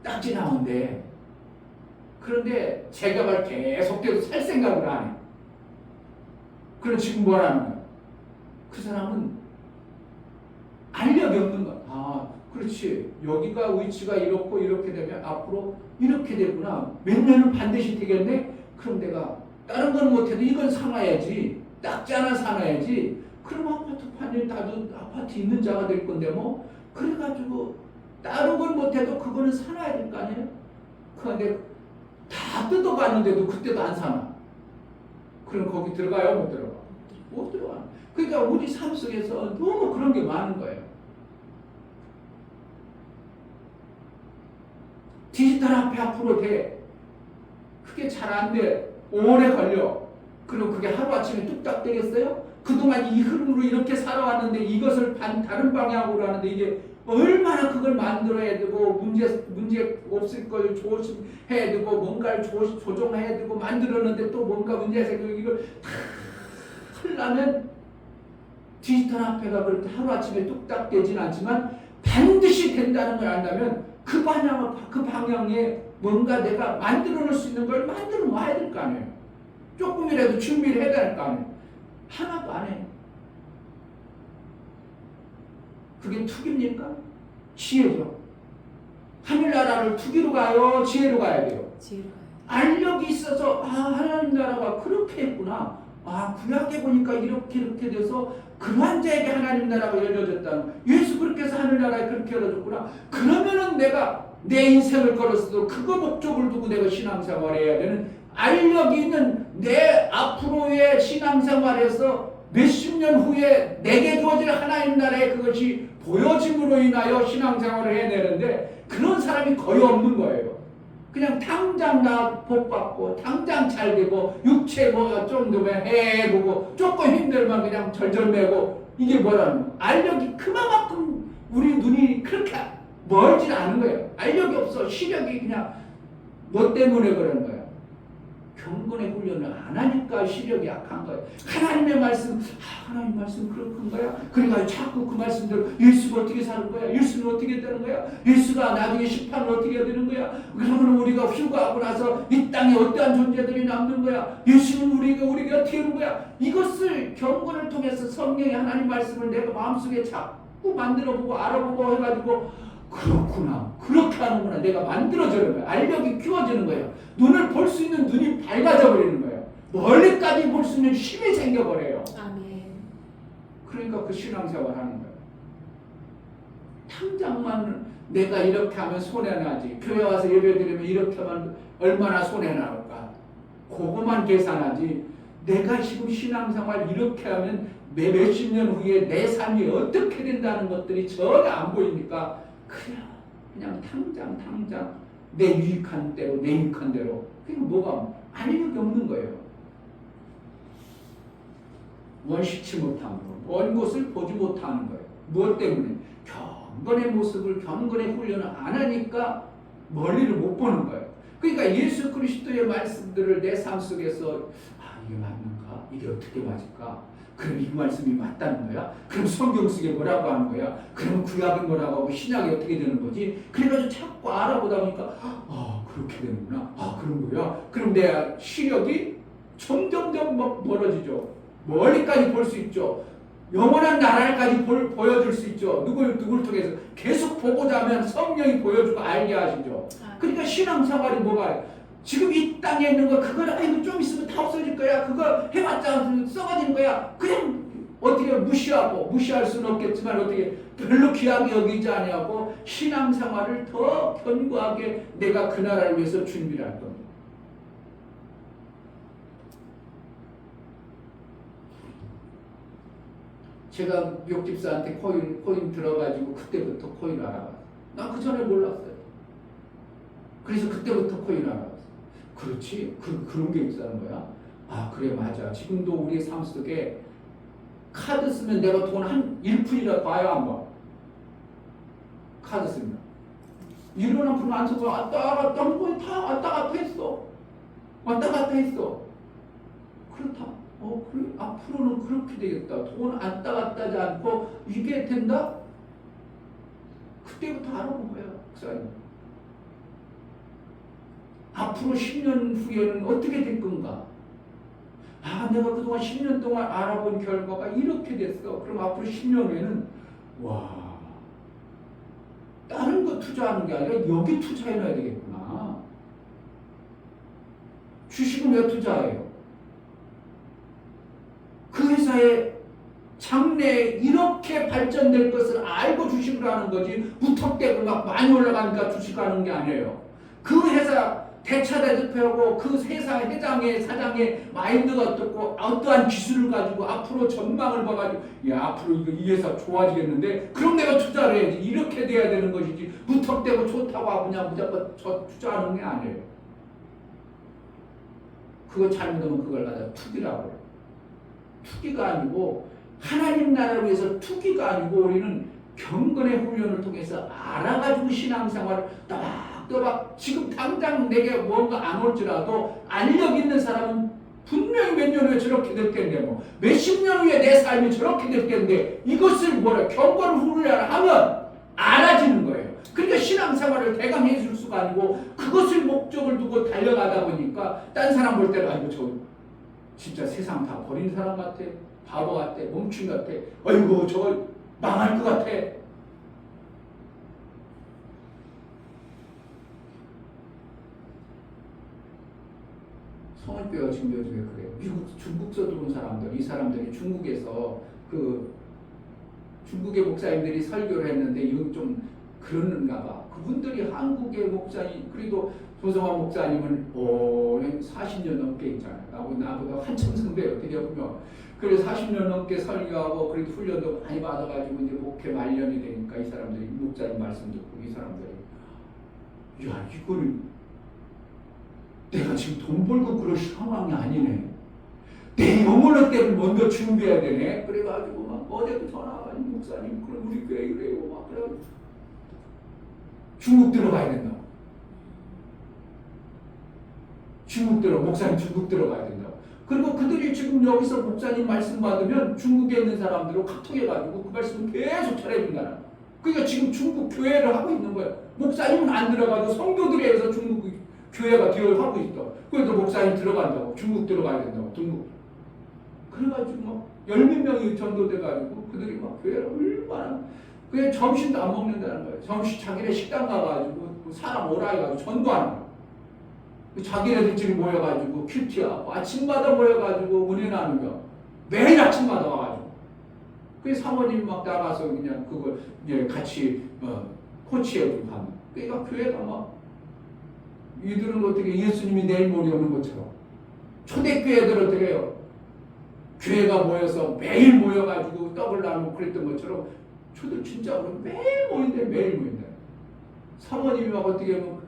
딱지 나온대. 그런데 제가 말 계속해서 살 생각을 안 해. 그럼 지금 뭐라는 거야? 그 사람은 알력이 없는 거야. 그렇지. 여기가 위치가 이렇고 이렇게 되면 앞으로 이렇게 되구나. 몇 년은 반드시 되겠네? 그럼 내가 다른 건 못해도 이건 사놔야지. 딱지 하나 사놔야지. 그럼 아파트 판일 나도 아파트 있는 자가 될 건데 뭐. 그래가지고 다른 건 못해도 그거는 사놔야 될 거 아니에요? 그런데 다 뜯어봤는데도 그때도 안 사나. 그럼 거기 들어가요? 못 들어가? 못 들어가. 그러니까 우리 삶 속에서 너무 그런 게 많은 거예요. 디지털 앞에 앞으로 돼. 그게 잘 안 돼. 오래 걸려. 그럼 그게 하루아침에 뚝딱 되겠어요? 그동안 이 흐름으로 이렇게 살아왔는데 이것을 다른 방향으로 하는데 이게 얼마나 그걸 만들어야 되고 문제 없을 걸 조심해야 되고 뭔가를 조정해야 되고 만들었는데 또 뭔가 문제가 생기고 이걸 다 하려면 디지털 앞에가 그렇게 하루아침에 뚝딱 되진 않지만 반드시 된다는 걸 안다면 그 방향에 뭔가 내가 만들어 놓을 수 있는 걸 만들어 놔야 될 거 아니에요. 조금이라도 준비를 해야 될 거 아니에요. 하나도 안 해. 그게 투기입니까? 지혜죠. 하늘나라를 투기로 가요? 지혜로 가야 돼요? 지혜로 가요. 알력이 있어서 하나님 나라가 그렇게 했구나. 구약에 보니까 이렇게 돼서 그러한 자에게 하나님 나라가 열려졌다. 예수 그렇게 해서 하늘나라에 그렇게 열어줬구나. 그러면은 내가 내 인생을 걸었어도 그거 목적을 두고 내가 신앙생활을 해야 되는 알력이 있는 내 앞으로의 신앙생활에서 몇십 년 후에 내게 주어질 하나님 나라의 그것이 보여짐으로 인하여 신앙생활을 해내는데 그런 사람이 거의 없는 거예요. 그냥 당장 나 복받고 당장 잘 되고 육체 뭐가 좀 되면 해보고 조금 힘들면 그냥 절절매고 이게 뭐라는 거야. 알력이 그만큼 우리 눈이 그렇게 멀진 않은 거예요. 알력이 없어. 시력이 그냥 뭐 때문에 그런 거야. 경건의 훈련을 안 하니까 시력이 약한 거예요. 하나님의 말씀, 하나님 말씀 그런 거야. 그러니까 자꾸 그 말씀대로 예수가 어떻게 사는 거야? 예수는 어떻게 되는 거야? 예수가 나중에 심판을 어떻게 되는 거야? 그러면 우리가 휴가하고 나서 이 땅에 어떠한 존재들이 남는 거야? 예수는 우리가 어떻게 하는 거야? 이것을 경건을 통해서 성령의 하나님 말씀을 내가 마음속에 자꾸 만들어보고 알아보고 해가지고 그렇구나. 그렇게 하는구나. 내가 만들어주는 거야. 알력이 키워지는 거예요. 눈을 볼 수 있는 눈이 밝아져 버리는 거예요. 멀리까지 볼 수 있는 힘이 생겨버려요. 아멘. 그러니까 그 신앙생활 하는 거예요. 당장만 내가 이렇게 하면 손해나지. 교회 와서 예배드리면 이렇게 하면 얼마나 손해나올까. 그거만 계산하지. 내가 지금 신앙생활 이렇게 하면 몇십 년 후에 내 삶이 어떻게 된다는 것들이 전혀 안 보이니까 그냥 당장 내 유익한 대로 그게 뭐가 알력이 없는 거예요. 원시치 못함으로 먼 곳을 보지 못하는 거예요. 무엇 때문에? 경건의 모습을 경건의 훈련을 안 하니까 멀리를 못 보는 거예요. 그러니까 예수 그리스도의 말씀들을 내 삶 속에서 이게 맞는가? 이게 어떻게 맞을까? 그럼 이 말씀이 맞다는 거야? 그럼 성경 속에 뭐라고 하는 거야? 그럼 구약은 뭐라고 하고 신약이 어떻게 되는 거지? 그래가지고 자꾸 알아보다 보니까 그렇게 되는구나. 그런 거야? 그럼 내 시력이 점점점 멀어지죠. 멀리까지 볼 수 있죠. 영원한 나라까지 보여줄 수 있죠. 누굴 통해서 계속 보고자 하면 성령이 보여주고 알게 하시죠. 그러니까 신앙생활이 뭐가 지금 이 땅에 있는 거 그거는 이거 좀 있으면 다 없어질 거야. 그거 해봤자 썩어질 거야. 그냥 어떻게 무시할 수는 없겠지만 어떻게 별로 귀하게 여기지 아니하고 신앙생활을 더 견고하게 내가 그 나라를 위해서 준비를 할 겁니다. 제가 욕집사한테 코인 들어가지고 그때부터 코인 알아봤어요. 난 그 전에 몰랐어요. 그래서 그때부터 코인 알아봤어요. 그렇지? 그런 게 있다는 거야? 아, 그래, 맞아. 지금도 우리 삶 속에 카드 쓰면 내가 돈 한 1푼이라도 봐야 한 번. 카드 쓰면. 이런 푼 안 쓰고 왔다 갔다 한 번에 다 왔다 갔다 했어. 왔다 갔다 했어. 그렇다. 그래, 앞으로는 그렇게 되겠다. 돈 왔다 갔다 하지 않고 이게 된다? 그때부터 알아본 거야, 목사님. 앞으로 10년 후에는 어떻게 될 건가? 아, 내가 그동안 10년 동안 알아본 결과가 이렇게 됐어. 그럼 앞으로 10년 후에는 와, 다른 거 투자하는 게 아니라 여기 투자해놔야 되겠구나. 주식은 왜 투자해요? 그 회사의 장래에 이렇게 발전될 것을 알고 주식을 하는 거지, 무턱대고 막 많이 올라가니까 주식하는 게 아니에요. 그 회사 대차대표하고 그 회사 회장의 사장의 마인드가 어떻고 어떠한 기술을 가지고 앞으로 전망을 봐가지고 야, 앞으로 이 회사 좋아지겠는데 그럼 내가 투자를 해야지, 이렇게 돼야 되는 것이지, 무턱대고 좋다고 하고 그냥 무조건 투자하는 게 아니에요. 그거 잘못하면 그걸 갖다 투기라고 해요. 투기가 아니고, 하나님 나라를 위해서 투기가 아니고, 우리는 경건의 훈련을 통해서 알아가지고 신앙생활을 또박 지금 당장 내게 뭔가 안 올지라도 알력 있는 사람은 분명히 몇 년 후에 저렇게 될 텐데, 뭐 몇십 년 후에 내 삶이 저렇게 될 텐데, 이것을 경건 훈련을 하면 알아지는 거예요. 그러니까 신앙생활을 대강해 줄 수가 아니고, 그것을 목적을 두고 달려가다 보니까 딴 사람 볼 때는 아이고 저 진짜 세상 다 버린 사람 같아, 바보 같아, 멈춘 같아, 아이고 저거 망할 것 같아. 성원교회가 지금 요즘에 그래요. 미국, 중국서 들어온 사람들, 이 사람들이 중국에서 중국의 목사님들이 설교를 했는데 이건 좀 그러는가 봐. 그분들이 한국의 목사님, 그래도 조성환 목사님은 40년 넘게 있잖아요. 나보다 한참 선배 어떻게 보면. 그래서 40년 넘게 설교하고 그래도 훈련도 많이 받아가지고 이제 목회 말년이 되니까 이 사람들이 목사님 말씀 듣고 이 사람들이 야, 이거를 내가 지금 돈 벌고 그럴 상황이 아니네. 내 영혼의 때를 먼저 준비해야 되네. 그래가지고 막 어제도 전화가 목사님 그럼 우리 교회 이래요. 막 그래가지고 중국 들어가야 된다고. 목사님 중국 들어가야 된다고. 그리고 그들이 지금 여기서 목사님 말씀 받으면 중국에 있는 사람들로 카톡해가지고 그 말씀을 계속 전해준다는 거야. 그러니까 지금 중국 교회를 하고 있는 거야. 목사님은 안 들어가도 성도들에 의해서 중국 교회가 기여를 하고 있어. 그래서 목사님 들어간다고. 중국 들어가야 된다고. 중국. 그래가지고 막 10몇 명이 전도돼가지고 그들이 막 교회를 얼마나, 그게 점심도 안 먹는다는 거예요. 점심 자기네 식당 가가지고 사람 오라 해가지고 전도하는 거예요. 자기네들끼리 모여가지고 큐티하고 아침마다 모여가지고 은혜 나누며 매일 아침마다 와가지고 그 사모님 막 나가서 그냥 그걸 이제 같이 코치해주고 하는. 그러니까 교회가 막 이들은 어떻게 예수님이 내일 모레 오는 것처럼 초대교회들 어떻게 해요? 교회가 모여서 매일 모여가지고 떡을 나누고 그랬던 것처럼 저도 진짜로 매일 모인대. 사모님이 막 어떻게 하면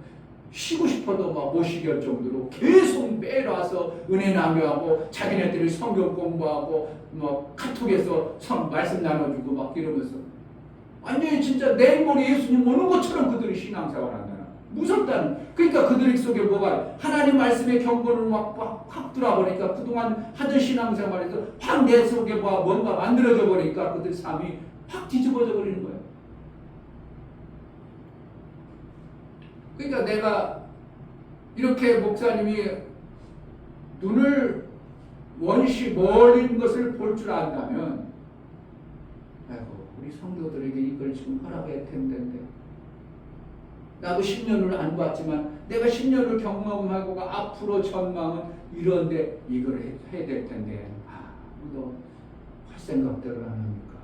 쉬고 싶어도 막 못 쉬게 할 정도로 계속 매일 와서 은혜 나누고 자기네들이 성경 공부하고 뭐 카톡에서 말씀 나눠주고 막 이러면서 완전히 진짜 내일 모레 예수님 오는 것처럼 그들이 신앙생활 한다는. 무섭다는. 그러니까 그들 속에 뭐가 하나님 말씀의 경건을 확 들어보니까 그동안 하던 신앙생활에서 확 내 속에 뭔가 만들어져 버리니까 그들 삶이 확 뒤집어져 버리는 거예요. 그러니까 내가 이렇게 목사님이 눈을 원시 멀린 것을 볼 줄 안다면, 아이고 우리 성도들에게 이걸 지금 허락해야 텐데, 나도 10년을 안 봤지만 내가 10년을 경험하고 앞으로 전망은 이런데 이걸 해야 될 텐데 아무도 할 생각들을 안 합니까?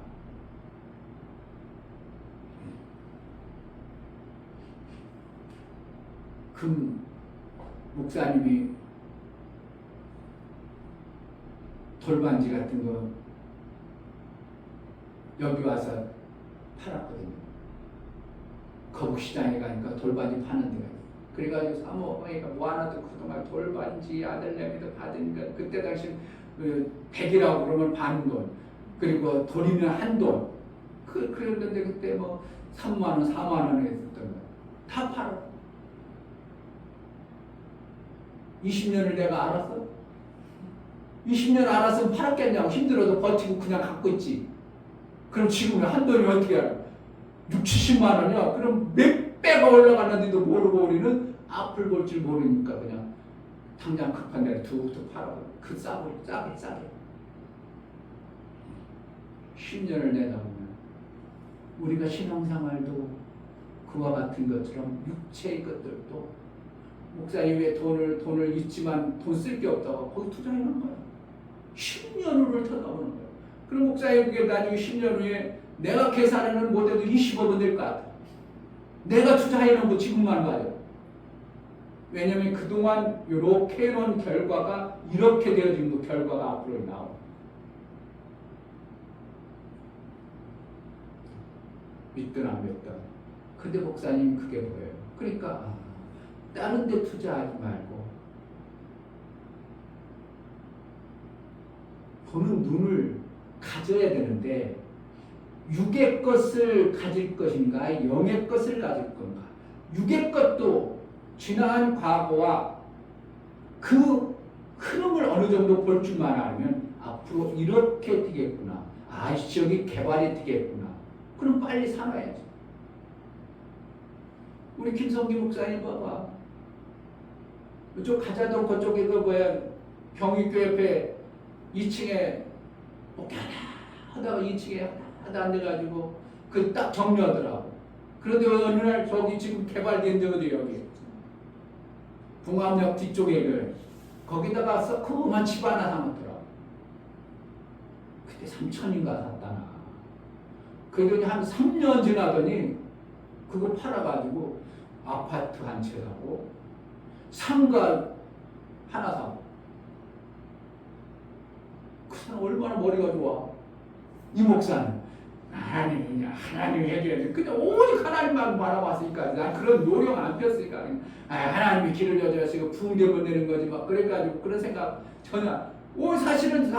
그 목사님이 돌반지 같은 거 여기 와서 팔았거든요. 거북시장에 가니까 돌반지 파는 데가 있어요. 그래가지고 사모어머니가 뭐 하나도 그동안 돌반지 아들내미도 받으니까 그때 당시 그 100이라고 그러면 반 돈, 그리고 돌이면 한 돈. 그랬는데 그때 뭐 3만 원, 4만 원에 했었던 거예요. 다 팔아. 20년을 내가 알았어? 20년 알았으면 팔았겠냐고. 힘들어도 버티고 그냥 갖고 있지. 그럼 지금 한 돈이 어떻게 알아? 6, 70만 원이야. 그럼 몇 배가 올라가는데도 모르고 우리는 앞을 볼 줄 모르니까 그냥 당장 급한 대로 툭툭 팔아. 그 싸게. 10년을 내다보면 우리가 신앙생활도 그와 같은 것처럼 육체의 것들도 목사님 왜 돈을 있지만 돈 쓸 게 없다고 거기 투자해놓은 거야. 10년 후를 쳐다보는 거야. 그럼 목사님 그게 나중에 10년 후에 내가 계산하는 못해도 20억은 될 것 같아. 내가 투자해놓은 거 지금만 봐요. 왜냐면 그동안 이렇게 해놓은 결과가 이렇게 되어진 거 결과가 앞으로 나와. 믿든 안 믿든. 근데 목사님 그게 보여요. 그러니까 다른 데 투자하지 말고 보는 눈을 가져야 되는데 육의 것을 가질 것인가 영의 것을 가질 건가. 육의 것도 지나간 과거와 그 흐름을 어느 정도 볼 줄만 알면 앞으로 이렇게 되겠구나. 아, 지역이 개발이 되겠구나. 그럼 빨리 사놔야지. 우리 김성기 목사님 봐봐. 이쪽 가자동 그쪽에 그 뭐야 경희교 옆에 2층에 목회 하다가 2층에 하다 안 돼가지고 그 딱 정리하더라고. 그런데 어느 날 저기 지금 개발된 데 어디 여기 봉암역 뒤쪽에 그 거기다가 서크만 집 하나 사놓더라고. 그때 3천인가 샀다나. 그러더니 한 3년 지나더니 그거 팔아가지고 아파트 한 채 사고 상가 하나 사고. 그 사람 얼마나 머리가 좋아. 이 목사는 하나님 해줘야 돼. 그냥 오직 하나님만 바라봤으니까 난 그런 노력 안 폈으니까 하나님이 길을 여주시고 부흥되면 되는 거지 막 그래가지고 그런 생각 전혀. 사실은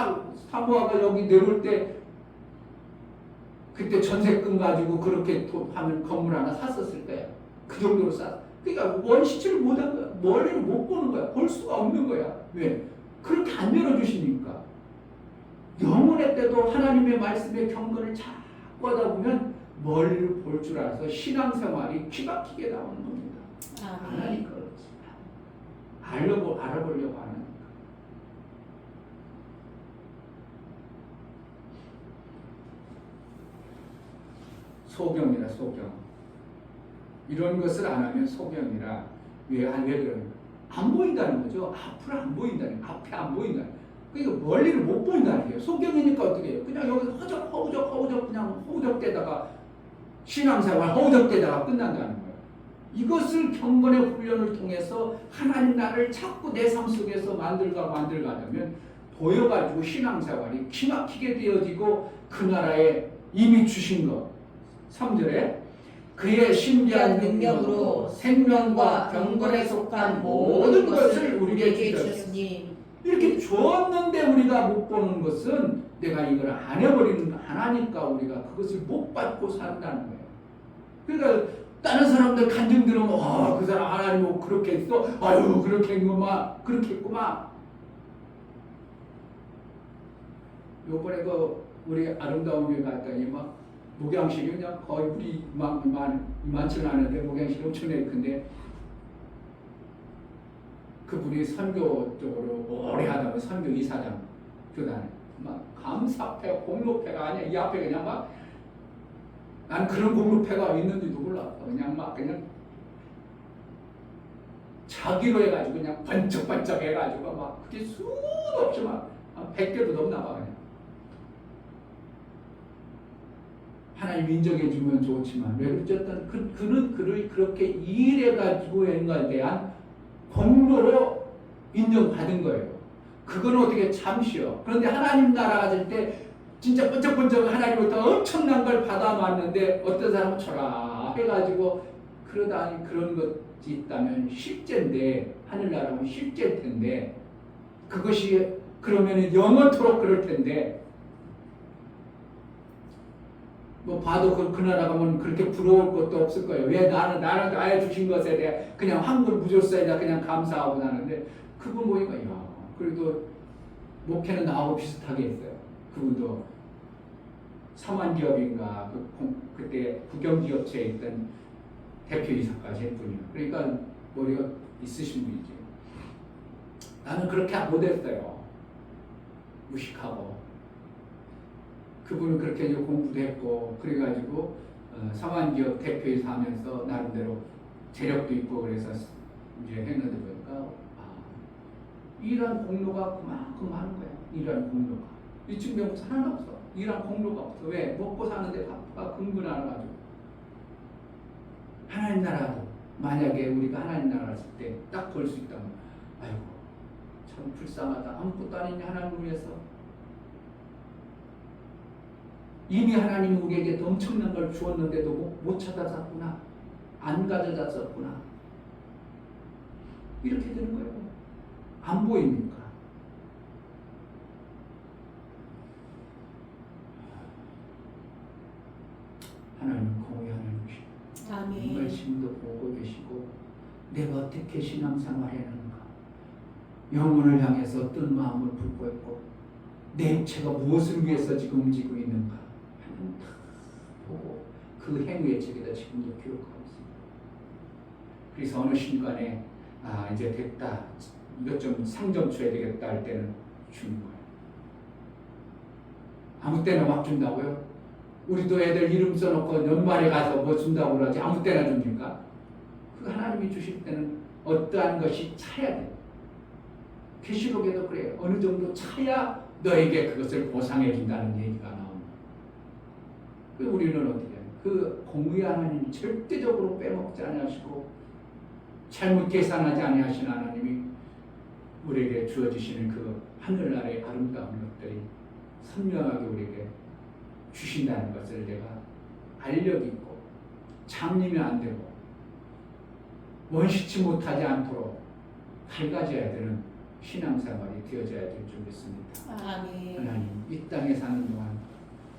사모아가 여기 내려올 때 그때 전세금 가지고 그렇게 하면 건물 하나 샀었을 거야. 그 정도로 쌌. 그러니까 원시치를 못한 거야. 멀리를 못 보는 거야. 볼 수가 없는 거야. 왜? 그렇게 안 열어주시니까. 영혼의 때도 하나님의 말씀의 경건을 자꾸 하다 보면 멀리를 볼 줄 알아서 신앙생활이 기막히게 나오는 겁니다. 하나님 그렇지. 알아보려고 하는. 소경이라 소경. 이런 것을 안 하면 소경이라 왜 그러냐? 안 보인다는 거죠. 앞으로 안 보인다는 거. 앞에 안 보인다는 거. 그러니까 멀리를 못 보인다는 거예요. 소경이니까 어떻게 해요? 그냥 여기서 허우적 그냥 허우적대다가 신앙생활 허우적대다가 끝난다는 거예요. 이것을 경건의 훈련을 통해서 하나님 나를 자꾸 내 삶 속에서 만들가면 보여가지고 신앙생활이 기막히게 되어지고 그 나라에 이미 주신 것 3절에 그의 신비한 능력으로 생명과 경건에 속한 모든 것을 우리에게 주셨으니 이렇게 주었는데 우리가 못 보는 것은 내가 이걸 안 해버리는 거 안 하니까 우리가 그것을 못 받고 산다는 거예요. 그러니까 다른 사람들 간증 들으면 그 사람 하나님 뭐 그렇게 했어? 아유 그렇게 했구만 그렇게 했구만. 요번에 우리 아름다운 교회 갔더니 막 목양식이 그냥 거의 우리 이만치는 않은데 목양식이 엄청나게 큰데 그분이 선교 쪽으로 오래 하다 보면 선교 이사장 교단에 막 감사패 공로패가 아니야. 이 앞에 그냥 막 난 그런 공로패가 있는지도 몰랐어. 그냥 자기로 해가지고 그냥 번쩍번쩍 해가지고 막 그게 수도 없이 막 100개도 넘나 봐 그냥. 하나님 인정해주면 좋지만 왜 어쨌든 그는 그를 그렇게 일해가지고 한 것에 대한 공로로 인정받은 거예요. 그건 어떻게 잠시요. 그런데 하나님 나라가 될 때 진짜 번쩍번쩍 하나님부터 엄청난 걸 받아왔는데 어떤 사람은 쳐라 해가지고 그러다니 그런 것이 있다면 실제인데 하늘나라는 실제일 텐데 그것이 그러면 영원토록 그럴 텐데 뭐 봐도 그 나라 가면 그렇게 부러울 것도 없을 거예요. 왜 나에 주신 것에 대해 그냥 황금 무조사에다 그냥 감사하고 나는데 그분 보니까 야 그래도 목회는 나하고 비슷하게 했어요. 그분도 삼환기업인가 그때 국영기업체에 있던 대표이사까지 했군요. 그러니까 머리가 있으신 분이지. 나는 그렇게 못했어요. 무식하고. 그분은 그렇게 이제 공부도 했고 그래가지고 삼환기업 대표이사 하면서 나름대로 재력도 있고 그래서 이제 했는데 보니까 일한 공로가 그만큼 많은 거야. 일한 공로가. 이 증명부터 하나도 없어. 일한 공로가 없어. 왜? 먹고 사는데 바쁘가 근근 안 가지고. 하나님 나라도 만약에 우리가 하나님 나라 갔을 때 딱 볼 수 있다면 아이고 참 불쌍하다. 아무것도 아닌 하나님을 위해서 이미 하나님이 우리에게 엄청난 걸 주었는데도 못 찾아갔구나. 안 가져갔었구나. 이렇게 되는 거예요. 안 보입니까? 하나님 공의 하나님이시고 아멘. 말씀도 보고 계시고 내가 어떻게 신앙생활 해는가 영혼을 향해서 어떤 마음을 품고 있고 내 육체가 무엇을 위해서 지금 움직이고 있는가 하나님 다 보고 그 행위의 책에다 지금도 기록하고 있습니다. 그래서 어느 순간에 이제 됐다 이것 좀 상점 줘야 되겠다 할 때는 주는 거예요. 아무 때나 막 준다고요? 우리도 애들 이름 써놓고 연말에 가서 뭐 준다고 그러지 아무 때나 줍니까? 그 하나님이 주실 때는 어떠한 것이 차야 돼요. 계시록에도 그래요. 어느 정도 차야 너에게 그것을 보상해 준다는 얘기가 나옵니다. 우리는 어떻게 해요? 그 공의 하나님이 절대적으로 빼먹지 아니하시고 잘못 계산하지 아니하신 하나님이 우리에게 주어지시는 그 하늘나라의 아름다운 것들이 선명하게 우리에게 주신다는 것을 내가 알력이 있고 장님이 안 되고 원시치 못하지 않도록 밝아져야 되는 신앙생활이 되어져야 될 줄 믿습니다. 아멘. 하나님 이 땅에 사는 동안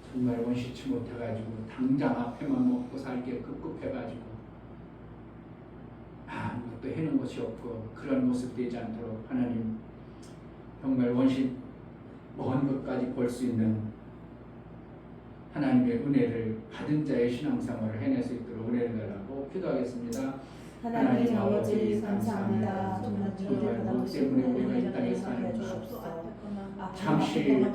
정말 원시치 못해가지고 당장 앞에만 먹고 살게 급급해가지고 아무것도 해놓은 것이 없고 그런 모습 되지 않도록 하나님 정말 원시 먼 것까지 볼 수 있는 하나님의 은혜를 받은 자의 신앙생활을 해낼 수 있도록 은혜를 달라고 기도하겠습니다. 하나님 아버지 감사합니다. 정말 뭐 때문에 우리가 이 땅에 사는 잠시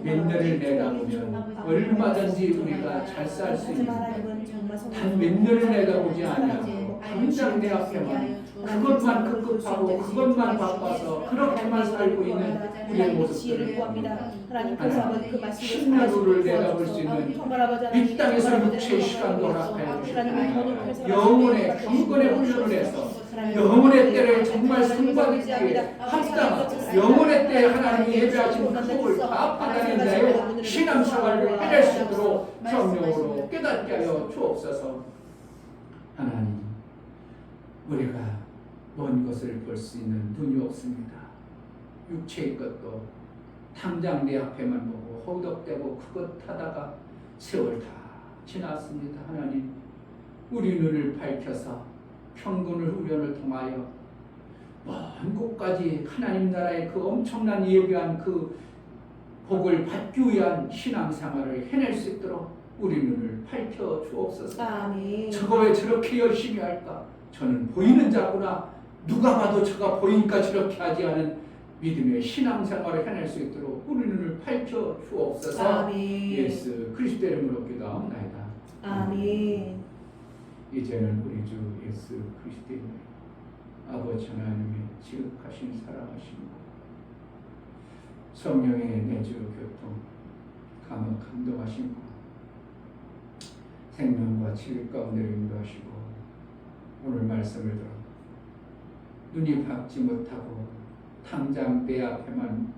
몇 년을 내다보면 얼마든지 우리가 잘 살 수 있는 단 몇 년을 내다보지 않냐고 당장 내 앞에만 그것만 급급하고 그것만 바빠서 그렇게만 살고 있는 우리의 모습들을 하나님 10년 후를 내다볼 수 있는 이 땅에서 육체의 시간도 허락하여 주시고 영혼의 경건의 훈련을 해서 영혼의 때를 정말 상받기 위해 합당하고 영혼의 때에 하나님이 예배하신 그 복을 다 받아낸 자의 신앙생활을 해낼 수 있도록 성령으로 깨닫게 하여 주옵소서. 하나님 우리가 먼 것을 볼 수 있는 눈이 없습니다. 육체의 것도 당장 내 앞에만 보고 허우덕대고 그것 하다가 세월 다 지났습니다. 하나님 우리 눈을 밝혀서 평군을 훈련을 통하여 먼 곳까지 하나님 나라의 그 엄청난 예비한 그 복을 받기 위한 신앙생활을 해낼 수 있도록 우리 눈을 밝혀 주옵소서. 아멘. 저거 왜 저렇게 열심히 할까? 저는 보이는 자구나. 누가 봐도 저가 보이니까 저렇게 하지 않은 믿음의 신앙생활을 해낼 수 있도록 우리 눈을 밝혀 주옵소서. 아멘. 예수 그리스도 이름으로 기도하옵나이다. 아멘. 이제는 우리 주 예수 그리스도의 아버지 하나님의 지극하신 사랑하심과 성령의 내주 교통 감동하심과 생명과 치유 가운데 인도하시고 오늘 말씀을 들어 눈이 밝지 못하고 당장 내 앞에만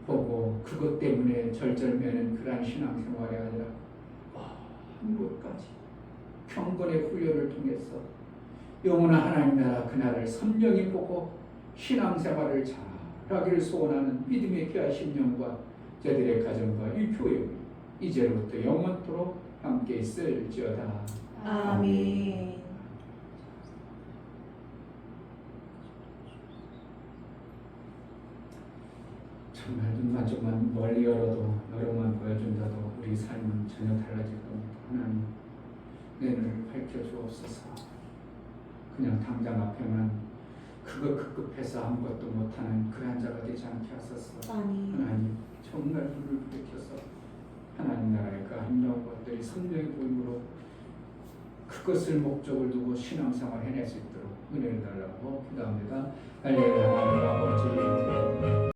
보고 그것 때문에 절절매는 그러한 신앙생활이 아니라 한 곳까지 경건의 훈련을 통해서 영원한 하나님 나라 그날을 선명히 보고 신앙생활을 잘하기를 소원하는 믿음의 귀한 심령과 저들의 가정과 이 교회 이제로부터 영원토록 함께 있을지어다. 아멘. 정말 눈만 좀만 멀리 열어도 너로만 보여준다도 우리 삶은 전혀 달라질 겁니다. 하나님 내 눈을 밝혀주옵소서. 그냥 당장 앞에만 그거 급급해서 아무것도 못하는 그러한 자가 되지 않게 하소서. 아멘. 하나님 정말 눈을 밝혀서 하나님 나라의 그 아름다운 것들이 선명히 보임으로 그것을 목적을 두고 신앙생활 해낼 수 있도록 은혜를 달라고 기도합니다. 할렐루야. 아버지